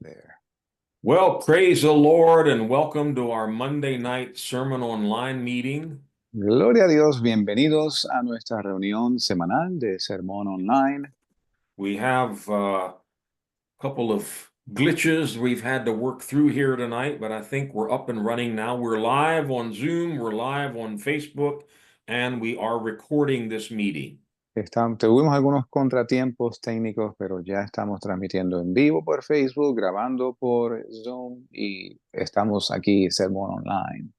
There. Well, praise the Lord and welcome to our Monday night sermon online meeting. Gloria a Dios, bienvenidos a nuestra reunión semanal de Sermón Online. We have a couple of glitches we've had to work through here tonight, but I think we're up and running now. We're live on Zoom, we're live on Facebook, and we are recording this meeting. Tuvimos algunos contratiempos técnicos, pero ya estamos transmitiendo en vivo por Facebook, grabando por Zoom y estamos aquí, Sermón Online.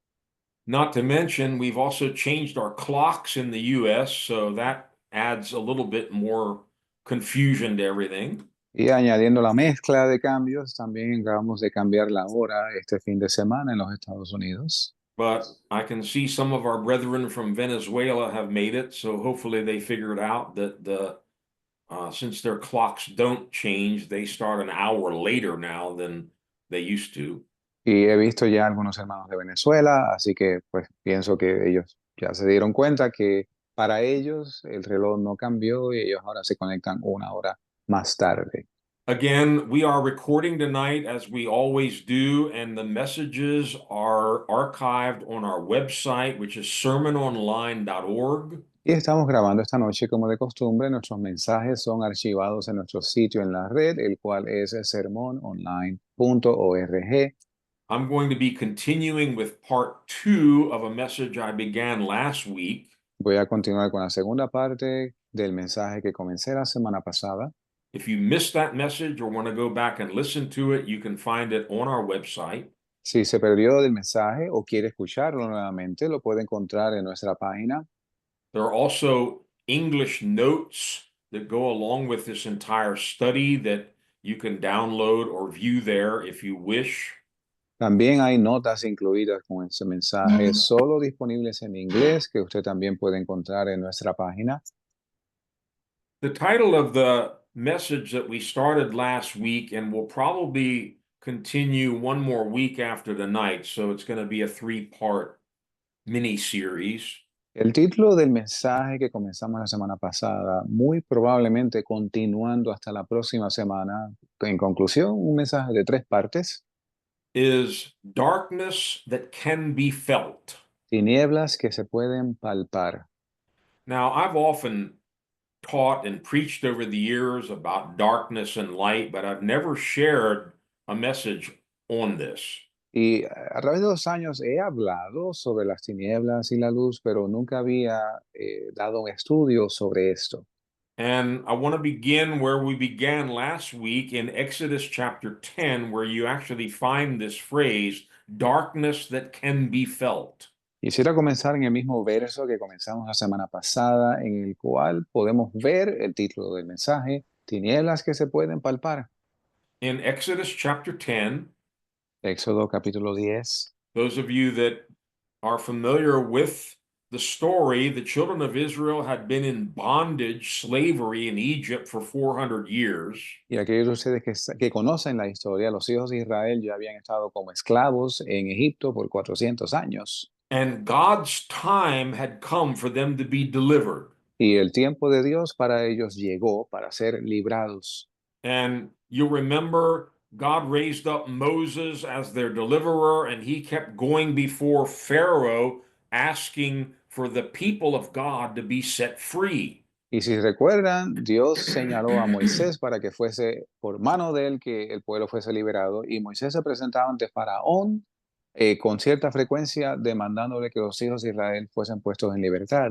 Not to mention, we've also changed our clocks in the US, so that adds a little bit more confusion to everything. Y añadiendo la mezcla de cambios, también acabamos de cambiar la hora este fin de semana en los Estados Unidos. But I can see some of our brethren from Venezuela have made it, so hopefully they figured out that since their clocks don't change, they start an hour later now than they used to. Y he visto ya algunos hermanos de Venezuela, así que pues pienso que ellos ya se dieron cuenta que para ellos el reloj no cambió y ellos ahora se conectan una hora más tarde. Again, we are recording tonight as we always do, and the messages are archived on our website, which is sermononline.org. Y estamos grabando esta noche como de costumbre. Nuestros mensajes son archivados en nuestro sitio en la red, el cual es sermononline.org. I'm going to be continuing with part 2 of a message I began last week. Voy a continuar con la segunda parte del mensaje que comencé la semana pasada. If you missed that message or want to go back and listen to it, you can find it on our website. Si se perdió del mensaje o quiere escucharlo nuevamente, lo puede encontrar en nuestra página. There are also English notes that go along with this entire study that you can download or view there if you wish. También hay notas incluidas con ese mensaje, solo disponibles en inglés, que usted también puede encontrar en nuestra página. The title of the message that we started last week, and will probably continue one more week after tonight, so it's going to be a 3-part mini-series. El título del mensaje que comenzamos la semana pasada, muy probablemente continuando hasta la próxima semana, en conclusión, un mensaje de 3 partes. Is darkness that can be felt. Tinieblas que se pueden palpar. Now, I've often taught and preached over the years about darkness and light, but I've never shared a message on this. Y a través de los años he hablado sobre las tinieblas y la luz, pero nunca había dado un estudio sobre esto. And I want to begin where we began last week in Exodus chapter 10, where you actually find this phrase, darkness that can be felt. Quisiera comenzar en el mismo verso que comenzamos la semana pasada, en el cual podemos ver el título del mensaje, tinieblas que se pueden palpar. In Exodus chapter 10, Éxodo capítulo 10. those of you that are familiar with the story, the children of Israel had been in bondage, slavery in Egypt for 400 years. Y aquellos de ustedes que conocen la historia, los hijos de Israel ya habían estado como esclavos en Egipto por 400 años. And God's time had come for them to be delivered. Y el tiempo de Dios para ellos llegó para ser librados. And you remember God raised up Moses as their deliverer, and he kept going before Pharaoh asking for the people of God to be set free. Y si recuerdan, Dios señaló a Moisés para que fuese por mano de él que el pueblo fuese liberado, y Moisés se presentaba ante Faraón con cierta frecuencia demandándole que los hijos de Israel fuesen puestos en libertad.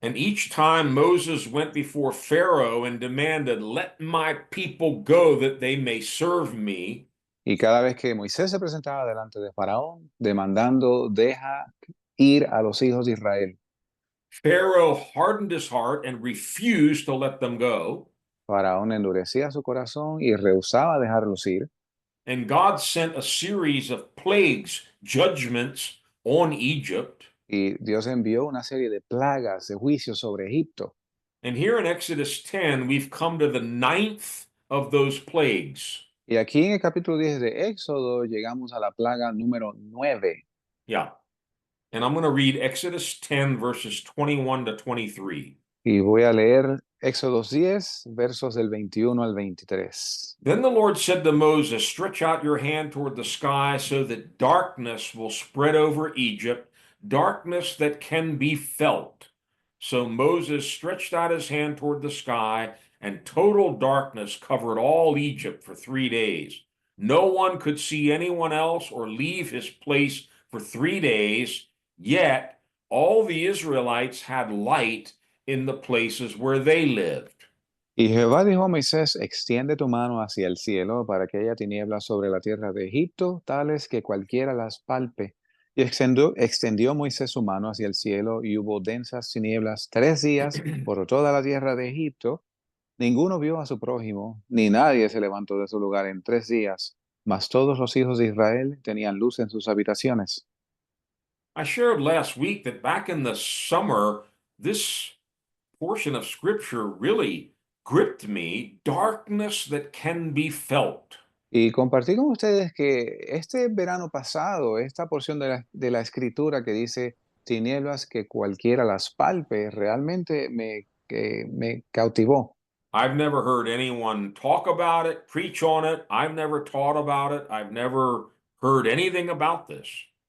And each time Moses went before Pharaoh and demanded, "Let my people go that they may serve me." Y cada vez que Moisés se presentaba delante de Faraón demandando, deja ir a los hijos de Israel, Pharaoh hardened his heart and refused to let them go. Faraón endurecía su corazón y rehusaba dejarlos ir. And God sent a series of plagues, judgments on Egypt. Y Dios envió una serie de plagas, de juicios sobre Egipto. And here in Exodus 10, we've come to the 9th of those plagues. Y aquí en el capítulo 10 de Éxodo llegamos a la plaga número 9. Yeah. And I'm going to read Exodus 10, verses 21 to 23. Y voy a leer Éxodo 10, versos del 21 al 23. Then the Lord said to Moses, stretch out your hand toward the sky so that darkness will spread over Egypt, darkness that can be felt. So Moses stretched out his hand toward the sky, and total darkness covered all Egypt for 3 days. No one could see anyone else or leave his place for 3 days, yet all the Israelites had light in the places where they lived. Y Jehová dijo a Moisés, extiende tu mano hacia el cielo para que haya tinieblas sobre la tierra de Egipto, tales que cualquiera las palpe. Y extendió Moisés su mano hacia el cielo y hubo densas tinieblas 3 días por toda la tierra de Egipto. Ninguno vio a su prójimo, ni nadie se levantó de su lugar en 3 días, mas todos los hijos de Israel tenían luz en sus habitaciones. I shared last week that back in the summer, this portion of scripture really gripped me, darkness that can be felt. Y compartí con ustedes que este verano pasado, esta porción de la escritura que dice tinieblas que cualquiera las palpe, realmente me cautivó. I've never heard anyone talk about it, preach on it. I've never taught about it. I've never heard anything about this.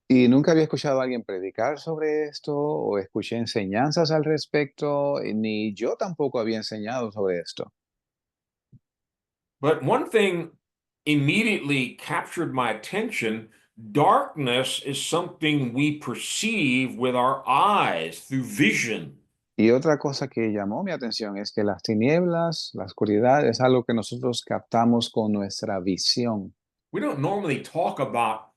Y nunca había escuchado a alguien predicar sobre esto o escuché enseñanzas al respecto, ni yo tampoco había enseñado sobre esto. But one thing immediately captured my attention. Darkness is something we perceive with our eyes through vision. Y otra cosa que llamó mi atención es que las tinieblas, la oscuridad, es algo que nosotros captamos con nuestra visión. We don't normally talk about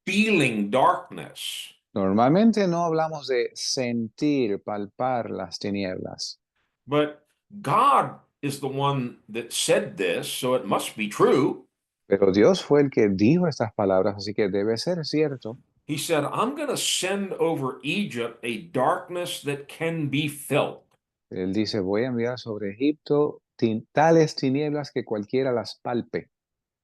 feeling darkness. Normalmente no hablamos de sentir, palpar las tinieblas, But God is the one that said this, so it must be true. pero Dios fue el que dijo estas palabras, así que debe ser cierto. He said, I'm going to send over Egypt a darkness that can be felt. Él dice, voy a enviar sobre Egipto tales tinieblas que cualquiera las palpe.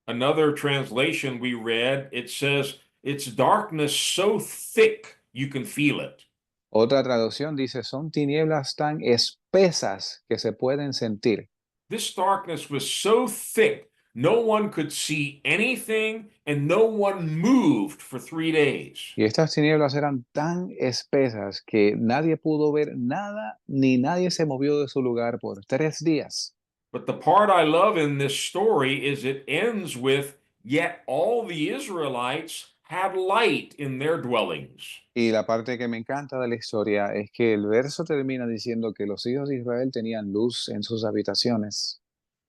Another translation we read, it says, it's darkness so thick you can feel it. Otra traducción dice, son tinieblas tan espesas que se pueden sentir. This darkness was so thick, no one could see anything and no one moved for 3 days. Y estas tinieblas eran tan espesas que nadie pudo ver nada, ni nadie se movió de su lugar por 3 días. But the part I love in this story is it ends with, yet all the Israelites had light in their dwellings. Y la parte que me encanta de la historia es que el verso termina diciendo que los hijos de Israel tenían luz en sus habitaciones.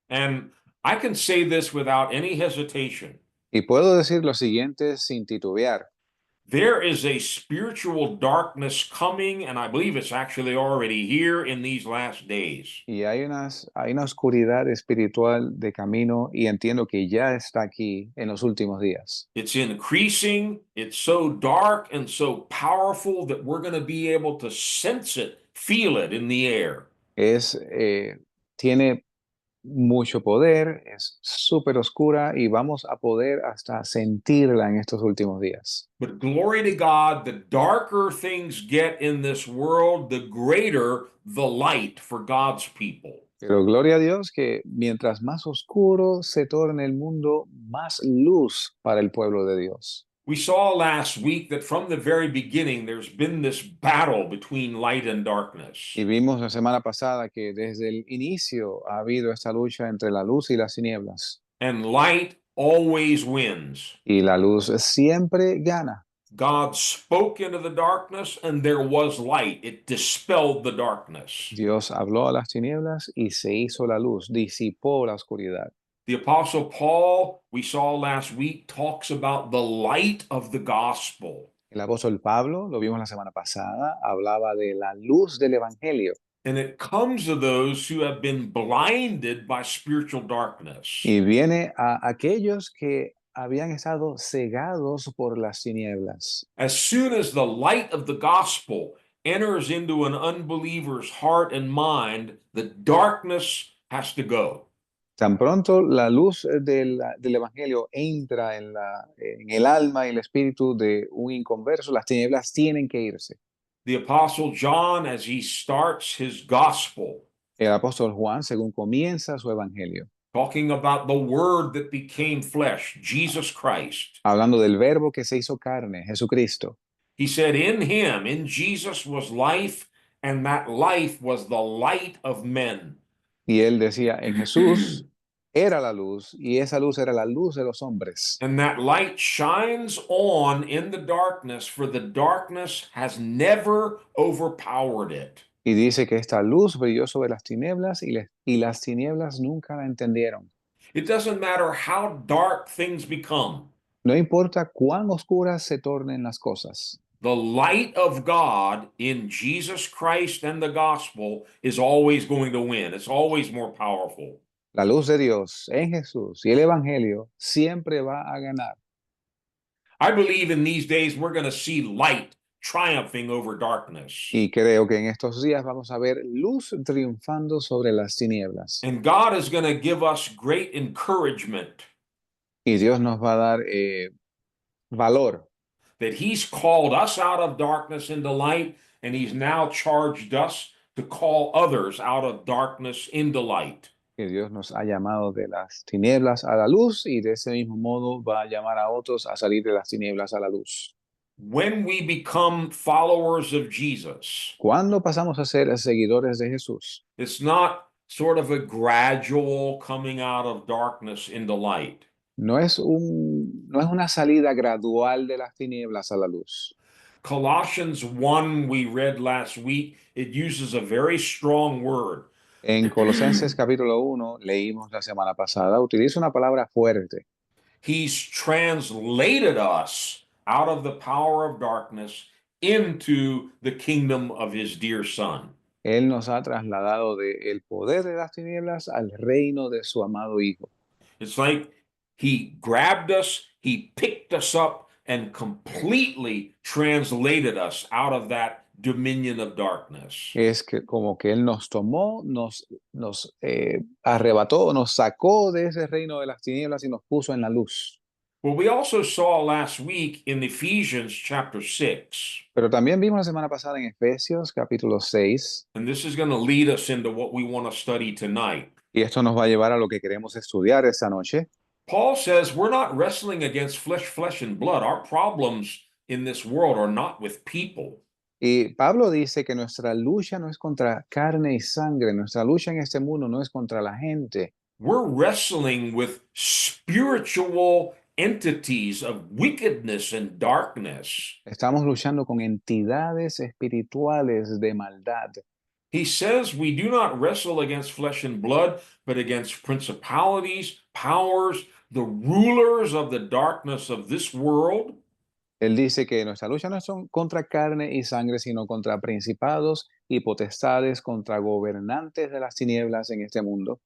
And I can say this without any hesitation. Y puedo decir lo siguiente sin titubear. There is a spiritual darkness coming, and I believe it's actually already here in these last days. Y hay una oscuridad espiritual de camino y entiendo que ya está aquí en los últimos días. It's increasing. It's so dark and so powerful that we're going to be able to sense it, feel it in the air. Tiene mucho poder, es súper oscura y vamos a poder hasta sentirla en estos últimos días. But glory to God, the darker things get in this world, the greater the light for God's people. Pero gloria a Dios que mientras más oscuro se torne el mundo, más luz para el pueblo de Dios. We saw last week that from the very beginning, there's been this battle between light and darkness. Y vimos la semana pasada que desde el inicio ha habido esta lucha entre la luz y las tinieblas. And light always wins. Y la luz siempre gana. God spoke into the darkness and there was light. It dispelled the darkness. Dios habló a las tinieblas y se hizo la luz, disipó la oscuridad. The Apostle Paul, we saw last week, talks about the light of the gospel. El apóstol Pablo, lo vimos la semana pasada, hablaba de la luz del evangelio. And it comes to those who have been blinded by spiritual darkness. Y viene a aquellos que habían estado cegados por las tinieblas. As soon as the light of the gospel enters into an unbeliever's heart and mind, the darkness has to go. Tan pronto la luz del evangelio entra en el alma y el espíritu de un inconverso, las tinieblas tienen que irse. The Apostle John, as he starts his gospel, El apóstol Juan, según comienza su evangelio, talking about the Word that became flesh, Jesus Christ. hablando del verbo que se hizo carne, Jesucristo. He said, in him, in Jesus, was life, and that life was the light of men. Y él decía, en Jesús era la luz, y esa luz era la luz de los hombres. And that light shines on in the darkness, for the darkness has never overpowered it. Y dice que esta luz brilló sobre las tinieblas y las tinieblas nunca la entendieron. It doesn't matter how dark things become. No importa cuán oscuras se tornen las cosas. The light of God in Jesus Christ and the gospel is always going to win. It's always more powerful. La luz de Dios en Jesús y el Evangelio siempre va a ganar. I believe in these days we're going to see light triumphing over darkness. Y creo que en estos días vamos a ver luz triunfando sobre las tinieblas. And God is going to give us great encouragement Y Dios nos va a dar valor, that He's called us out of darkness into light, and He's now charged us to call others out of darkness into light. que Dios nos ha llamado de las tinieblas a la luz y de ese mismo modo va a llamar a otros a salir de las tinieblas a la luz. When we become followers of Jesus, Cuando pasamos a ser seguidores de Jesús, it's not sort of a gradual coming out of darkness into light. no es una salida gradual de las tinieblas a la luz. Colossians 1, we read last week, it uses a very strong word. En Colosenses capítulo 1, leímos la semana pasada, utiliza una palabra fuerte. He's translated us out of the power of darkness into the kingdom of his dear son. Él nos ha trasladado del poder de las tinieblas al reino de su amado Hijo. It's like he grabbed us, he picked us up, and completely translated us out of that dominion of darkness. Es que como que Él nos tomó, nos arrebató, nos sacó de ese reino de las tinieblas y nos puso en la luz. Well, we also saw last week in Ephesians chapter 6, Pero también vimos la semana pasada en Efesios capítulo 6, and this is going to lead us into what we want to study tonight. y esto nos va a llevar a lo que queremos estudiar esta noche. Paul says we're not wrestling against flesh, and blood. Our problems in this world are not with people. Y Pablo dice que nuestra lucha no es contra carne y sangre, nuestra lucha en este mundo no es contra la gente. We're wrestling with spiritual entities of wickedness and darkness. Estamos luchando con entidades espirituales de maldad. He says we do not wrestle against flesh and blood, but against principalities, powers, the rulers of the darkness of this world. Él dice que nuestra lucha no son contra carne y sangre, sino contra principados y potestades, contra gobernantes de las tinieblas en este mundo,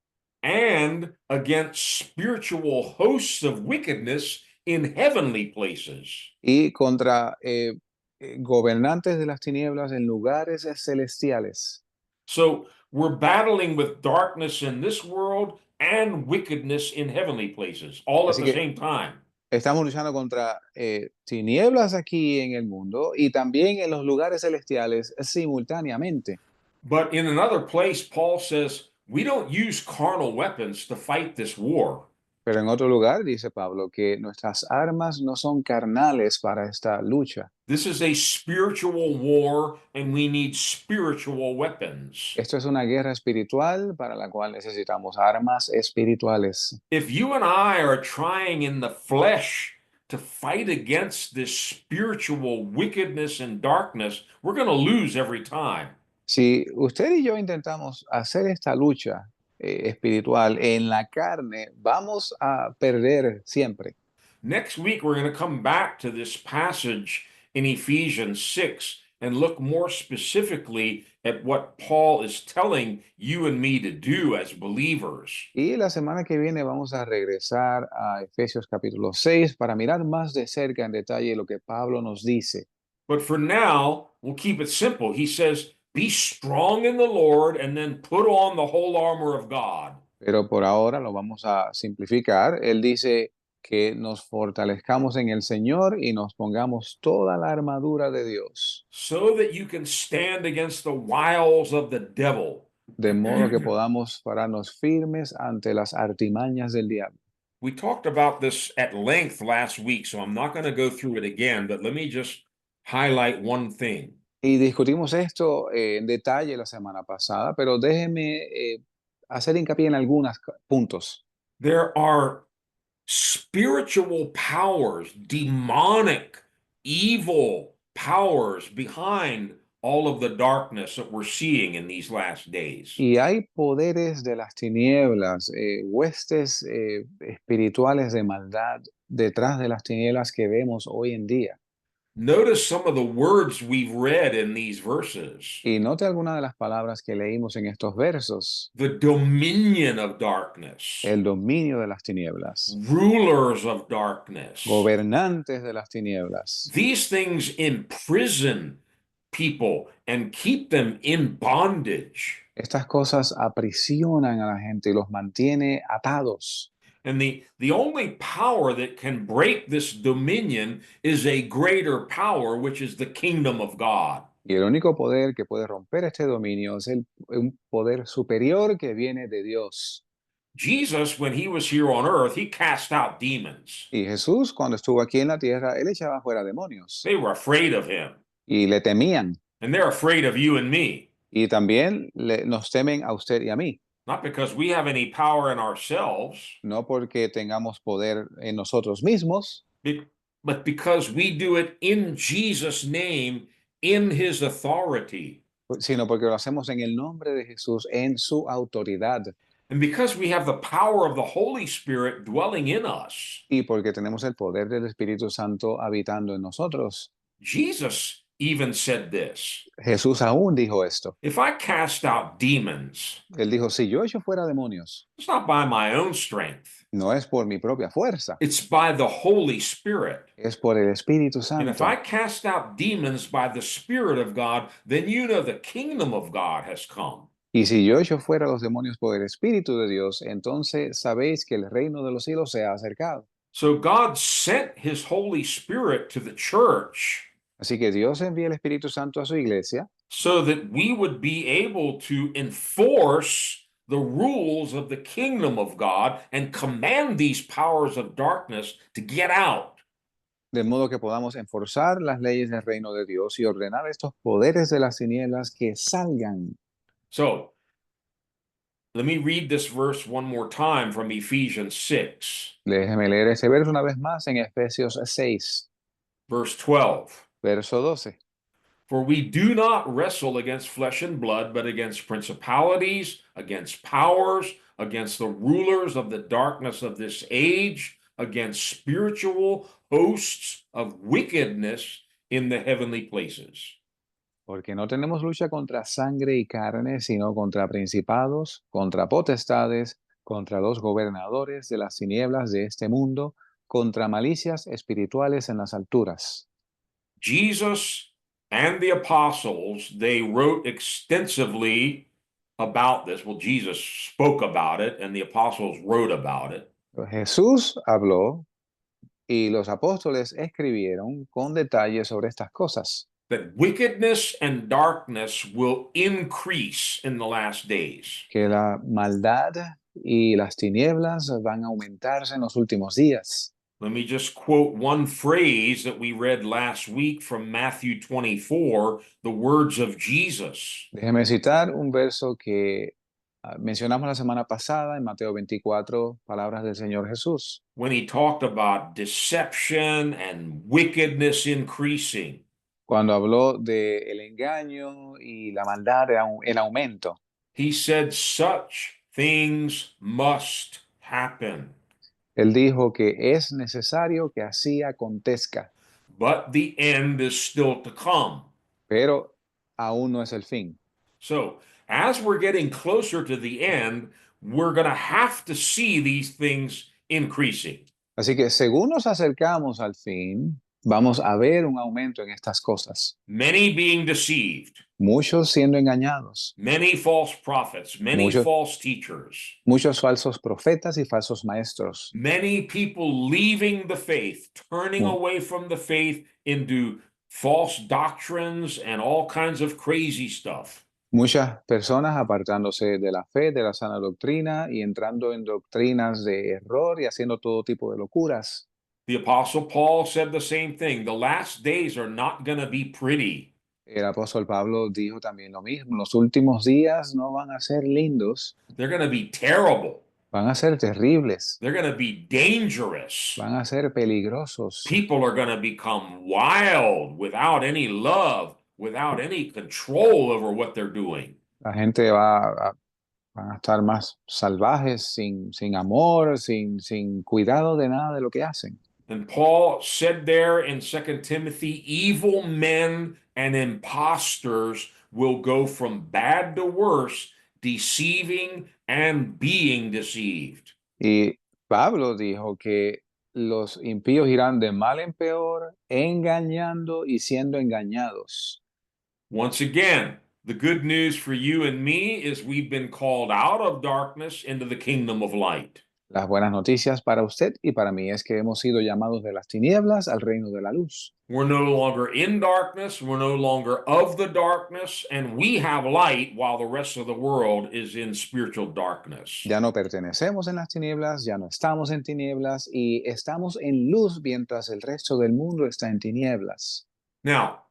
And against spiritual hosts of wickedness in heavenly places. y contra gobernantes de las tinieblas en lugares celestiales. So we're battling with darkness in this world and wickedness in heavenly places, all at Así the que same time. estamos luchando contra tinieblas aquí en el mundo y también en los lugares celestiales simultáneamente. But in another place, Paul says, we don't use carnal weapons to fight this war. Pero en otro lugar dice Pablo que nuestras armas no son carnales para esta lucha. This is a spiritual war, and we need spiritual weapons. Esto es una guerra espiritual para la cual necesitamos armas espirituales. If you and I are trying in the flesh to fight against this spiritual wickedness and darkness, we're going to lose every time. Si usted y yo intentamos hacer esta lucha espiritual en la carne, vamos a perder siempre. Next week, we're going to come back to this passage in Ephesians 6 and look more specifically at what Paul is telling you and me to do as believers. Y la semana que viene vamos a regresar a Efesios capítulo 6 para mirar más de cerca en detalle lo que Pablo nos dice. But for now, we'll keep it simple. He says, be strong in the Lord and then put on the whole armor of God. Pero por ahora lo vamos a simplificar. Él dice que nos fortalezcamos en el Señor y nos pongamos toda la armadura de Dios, So that you can stand against the wiles of the devil. de modo que podamos pararnos firmes ante las artimañas del diablo. We talked about this at length last week, so I'm not going to go through it again, but let me just highlight one thing. Y discutimos esto en detalle la semana pasada, pero déjeme hacer hincapié en algunos puntos. There are spiritual powers, demonic, evil powers behind all of the darkness that we're seeing in these last days. Y hay poderes de las tinieblas, huestes espirituales de maldad detrás de las tinieblas que vemos hoy en día. Notice some of the words we've read in these verses. Y note algunas de las palabras que leímos en estos versos. The dominion of darkness, El dominio de las tinieblas, rulers of darkness. gobernantes de las tinieblas. These things imprison people and keep them in bondage. Estas cosas aprisionan a la gente y los mantiene atados. And the only power that can break this dominion is a greater power, which is the kingdom of God. Y el único poder que puede romper este dominio es un poder superior que viene de Dios. Jesus, when he was here on earth, he cast out demons. Y Jesús, cuando estuvo aquí en la tierra, él echaba fuera demonios They were afraid of him, y le temían. and they're afraid of you and me. Y también nos temen a usted y a mí, Not because we have any power in ourselves, no porque tengamos poder en nosotros mismos, but because we do it in Jesus' name, in his authority. sino porque lo hacemos en el nombre de Jesús, en su autoridad, And because we have the power of the Holy Spirit dwelling in us. y porque tenemos el poder del Espíritu Santo habitando en nosotros. Jesus even said this. Jesús aún dijo esto. If I cast out demons, Él dijo, si yo echo fuera demonios, it's not by my own strength. no es por mi propia fuerza, It's by the Holy Spirit. es por el Espíritu And if Santo. I cast out demons by the Spirit of God, then you know the kingdom of God has come. Y si yo echo fuera los demonios por el Espíritu de Dios, entonces sabéis que el reino de los cielos se ha acercado. So God sent his Holy Spirit to the church Así que Dios envía el Espíritu Santo a su iglesia so that we would be able to enforce the rules of the kingdom of God and command these powers of darkness to get out. de modo que podamos enforzar las leyes del reino de Dios y ordenar estos poderes de las tinieblas que salgan. So, let me read this verse one more time from Ephesians 6, Déjeme leer ese verso una vez más en Efesios 6, verse 12. verso 12. For we do not wrestle against flesh and blood, but against principalities, against powers, against the rulers of the darkness of this age, against spiritual hosts of wickedness in the heavenly places. Porque no tenemos lucha contra sangre y carne, sino contra principados, contra potestades, contra los gobernadores de las tinieblas de este mundo, contra malicias espirituales en las alturas. Jesus and the apostles, they wrote extensively about this. Well, Jesus spoke about it, and the apostles wrote about it. Jesús habló y los apóstoles escribieron con detalle sobre estas cosas. That wickedness and darkness will increase in the last days. Que la maldad y las tinieblas van a aumentarse en los últimos días. Let me just quote one phrase that we read last week from Matthew 24, the words of Jesus. Déjeme citar un verso que mencionamos la semana pasada en Mateo 24, palabras del Señor Jesús. When he talked about deception and wickedness increasing. Cuando habló de el engaño y la maldad en aumento. He said such things must happen. Él dijo que es necesario que así acontezca. But the end is still to come. Pero aún no es el fin. So, as we're getting closer to the end, we're going to have to see these things increasing. Así que según nos acercamos al fin, vamos a ver un aumento en estas cosas. Many being deceived. Muchos siendo engañados. Many false prophets, many false teachers. Muchos falsos profetas y falsos maestros. Many people leaving the faith, turning away from the faith into false doctrines and all kinds of crazy stuff. Muchas personas apartándose de la fe, de la sana doctrina y entrando en doctrinas de error y haciendo todo tipo de locuras. The Apostle Paul said the same thing. The last days are not going to be pretty. El apóstol Pablo dijo también lo mismo. Los últimos días no van a ser lindos, They're going to be terrible. van a ser terribles, They're going to be dangerous. van a ser peligrosos. People are going to become wild without any love, without any control over what they're doing. La gente van a estar más salvajes, sin amor, sin cuidado de nada de lo que hacen. And Paul said there in 2 Timothy, evil men and impostors will go from bad to worse, deceiving and being deceived. Y Pablo dijo que los impíos irán de mal en peor, engañando y siendo engañados. Once again, the good news for you and me is we've been called out of darkness into the kingdom of light. Las buenas noticias para usted y para mí es que hemos sido llamados de las tinieblas al reino de la luz. We're no longer in darkness, we're no longer of the darkness, and we have light while the rest of the world is in spiritual darkness. Ya no pertenecemos en las tinieblas, ya no estamos en tinieblas y estamos en luz mientras el resto del mundo está en tinieblas. Now,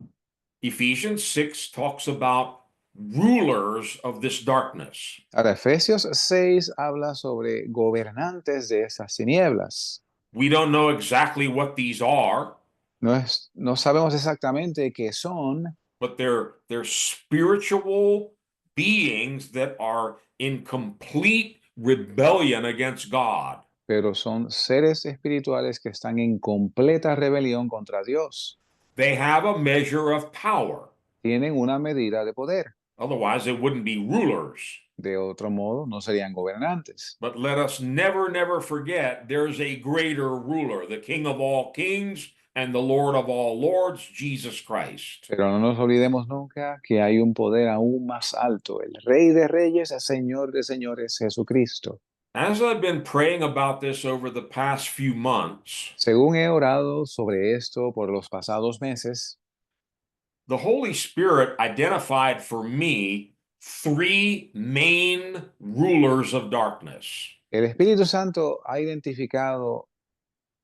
Ephesians 6 talks about rulers of this darkness. Ahora, Efesios 6 habla sobre gobernantes de esas tinieblas. We don't know exactly what these are, No sabemos exactamente qué son, but they're spiritual beings that are in complete rebellion against God. pero son seres espirituales que están en completa rebelión contra Dios. They have a measure of power. Tienen una medida de poder. Otherwise, they wouldn't be rulers. De otro modo, no serían gobernantes. But let us never, never forget there's a greater ruler, the King of all kings and the Lord of all lords, Jesus Christ. Pero no nos olvidemos nunca que hay un poder aún más alto, el Rey de Reyes, el Señor de Señores, Jesucristo. As I've been praying about this over the past few months, Según he orado sobre esto por los pasados meses, the Holy Spirit identified for me three main rulers of darkness. el Espíritu Santo ha identificado,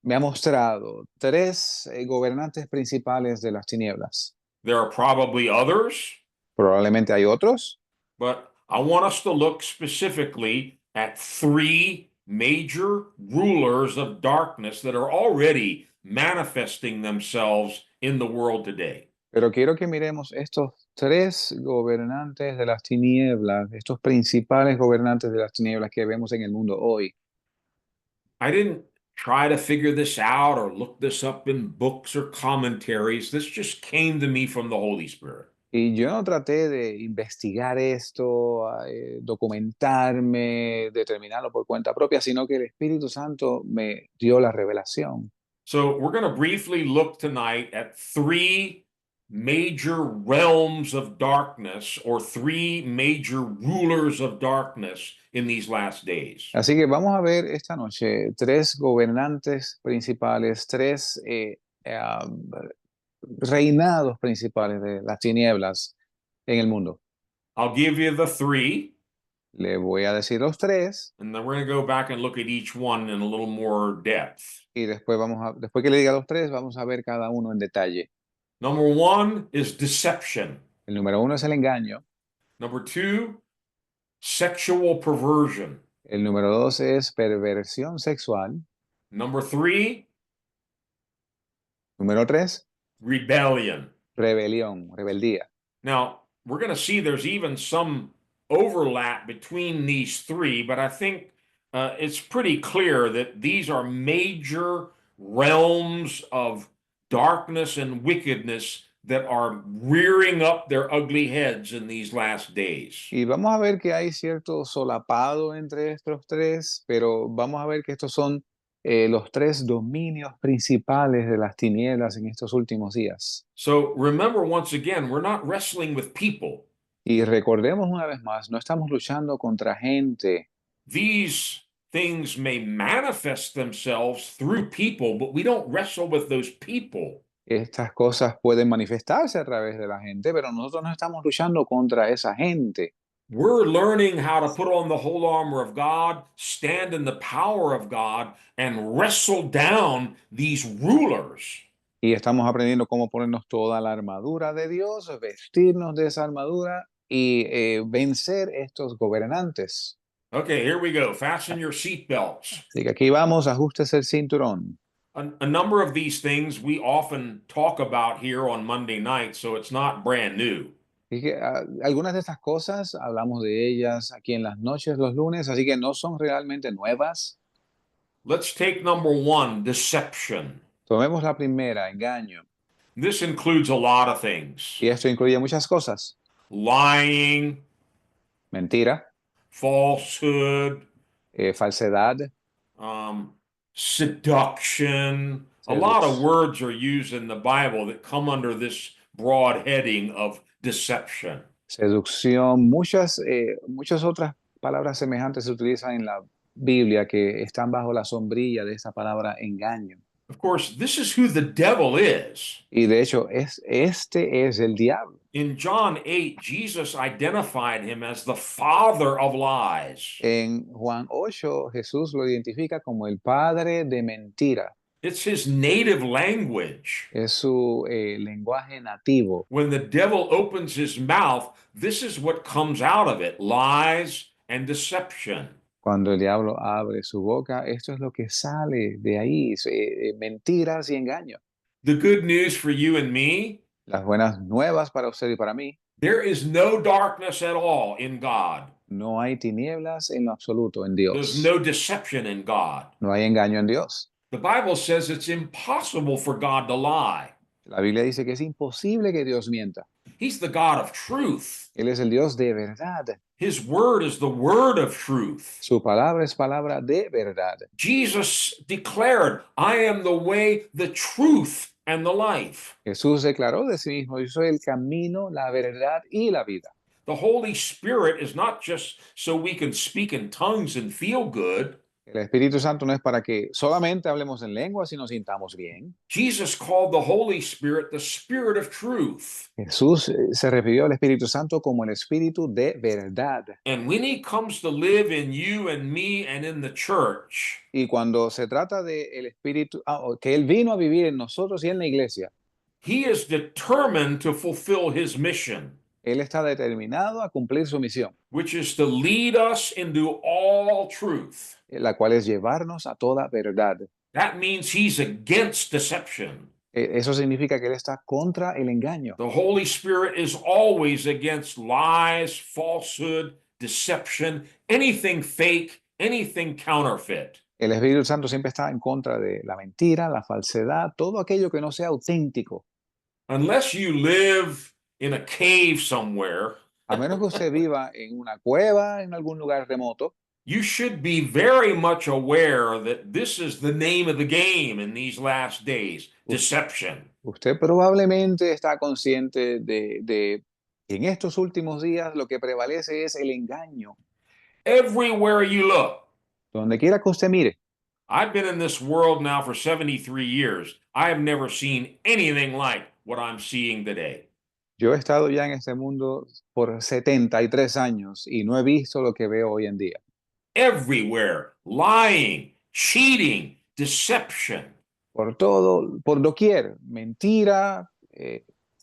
me ha mostrado tres gobernantes principales de las tinieblas. There are probably others, Probablemente hay otros, but I want us to look specifically at three major rulers of darkness that are already manifesting themselves in the world today. pero quiero que miremos estos tres gobernantes de las tinieblas, estos principales gobernantes de las tinieblas que vemos en el mundo hoy. I didn't try to figure this out or look this up in books or commentaries. This just came to me from the Holy Spirit. Y yo no traté de investigar esto, documentarme, determinarlo por cuenta propia, sino que el Espíritu Santo me dio la revelación. So we're going to briefly look tonight at three major realms of darkness or three major rulers of darkness in these last days. Así que vamos a ver esta noche tres gobernantes principales, tres reinados principales de las tinieblas en el mundo. I'll give you the three, Le voy a decir los tres and then we're going to go back and look at each one in a little more depth. y después después que le diga los tres, vamos a ver cada uno en detalle. Number one is deception. El número uno es el engaño. Number two, sexual perversion. El número dos es perversión sexual. Number three, Número tres, rebellion. rebelión, rebeldía. Now, we're going to see there's even some overlap between these three, but I think it's pretty clear that these are major realms of darkness and wickedness that are rearing up their ugly heads in these last days. Y vamos a ver que hay cierto solapado entre estos tres, pero vamos a ver que estos son los tres dominios principales de las tinieblas en estos últimos días. So remember, once again, we're not wrestling with people. Y recordemos una vez más, no estamos luchando contra gente. These things may manifest themselves through people, but we don't wrestle with those people. Estas cosas pueden manifestarse a través de la gente, pero nosotros no estamos luchando contra esa gente. We're learning how to put on the whole armor of God, stand in the power of God, and wrestle down these rulers. Y estamos aprendiendo cómo ponernos toda la armadura de Dios, vestirnos de esa armadura y vencer estos gobernantes. Okay, here we go. Fasten your seat belts. Así que aquí vamos, ajustes el cinturón. A number of these things we often talk about here on Monday night, so it's not brand new. Y que, algunas de estas cosas hablamos de ellas aquí en las noches, los lunes, así que no son realmente nuevas. Let's take number one, deception. Tomemos la primera, engaño. This includes a lot of things. Y esto incluye muchas cosas. Lying, Mentira, falsehood, falsedad, seduction. A lot of words are used in the Bible that come under this broad heading of deception. seducción, muchas otras palabras semejantes se utilizan en la Biblia que están bajo la sombrilla de esa palabra engaño. Of course, this is who the devil is. Y de hecho, este es el diablo. In John 8, Jesus identified him as the father of lies. En Juan 8, Jesús lo identifica como el padre de mentira. It's his native language. Es su lenguaje nativo. When the devil opens his mouth, this is what comes out of it, lies and deception. Cuando el diablo abre su boca, esto es lo que sale de ahí, mentiras y engaño. The good news for you and me, Las buenas nuevas para usted y para mí, there is no darkness at all in God. no hay tinieblas en lo absoluto en There's Dios. no deception in God. No hay engaño en Dios. The Bible says it's impossible for God to lie. La Biblia dice que es imposible que Dios mienta. He's the God of truth. Él es el Dios de verdad. His word is the word of truth. Su palabra es palabra de verdad. Jesus declared, I am the way, the truth, and the life. Jesús declaró de sí mismo, yo soy el camino, la verdad y la vida. The Holy Spirit is not just so we can speak in tongues and feel good. El Espíritu Santo no es para que solamente hablemos en lenguas y nos sintamos bien. Jesus called the Holy Spirit the Spirit of truth. Jesús se refirió al Espíritu Santo como el Espíritu de verdad. And when he comes to live in you and me and in the church, Y cuando se trata de el Espíritu, que Él vino a vivir en nosotros y en la iglesia, he is determined to fulfill his mission, Él está determinado a cumplir su misión, which is to lead us into all truth. la cual es llevarnos a toda verdad. That means he's against deception. Eso significa que Él está contra el engaño. The Holy Spirit is always against lies, falsehood, deception, anything fake, anything counterfeit. El Espíritu Santo siempre está en contra de la mentira, la falsedad, todo aquello que no sea auténtico. Unless you live in a cave somewhere, A menos que usted viva en una cueva, en algún lugar remoto, you should be very much aware that this is the name of the game in these last days, deception. usted probablemente está consciente de que en estos últimos días lo que prevalece es el engaño. Everywhere you look. Donde quiera que usted mire, I've been in this world now for 73 years. I have never seen anything like what I'm seeing today. yo he estado ya en este mundo por 73 años y no he visto lo que veo hoy en día. Everywhere, lying, cheating, deception. Por todo, por doquier, mentira,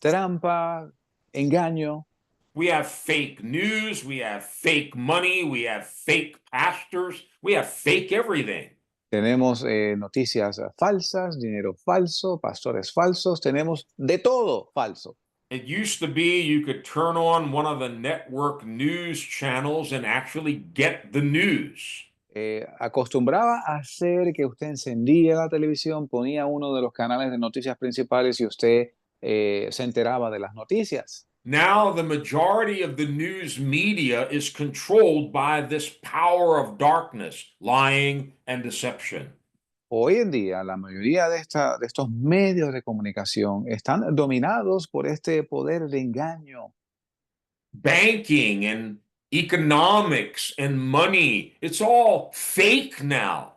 trampa, engaño. We have fake news, we have fake money, we have fake pastors, we have fake everything. Tenemos noticias falsas, dinero falso, pastores falsos, tenemos de todo falso. It used to be you could turn on one of the network news channels and actually get the news. Acostumbraba a hacer que usted encendía la televisión, ponía uno de los canales de noticias principales y usted se enteraba de las noticias. Now, the majority of the news media is controlled by this power of darkness, lying and deception. Hoy en día, la mayoría de estos medios de comunicación están dominados por este poder de engaño. Banking and economics and money, it's all fake now.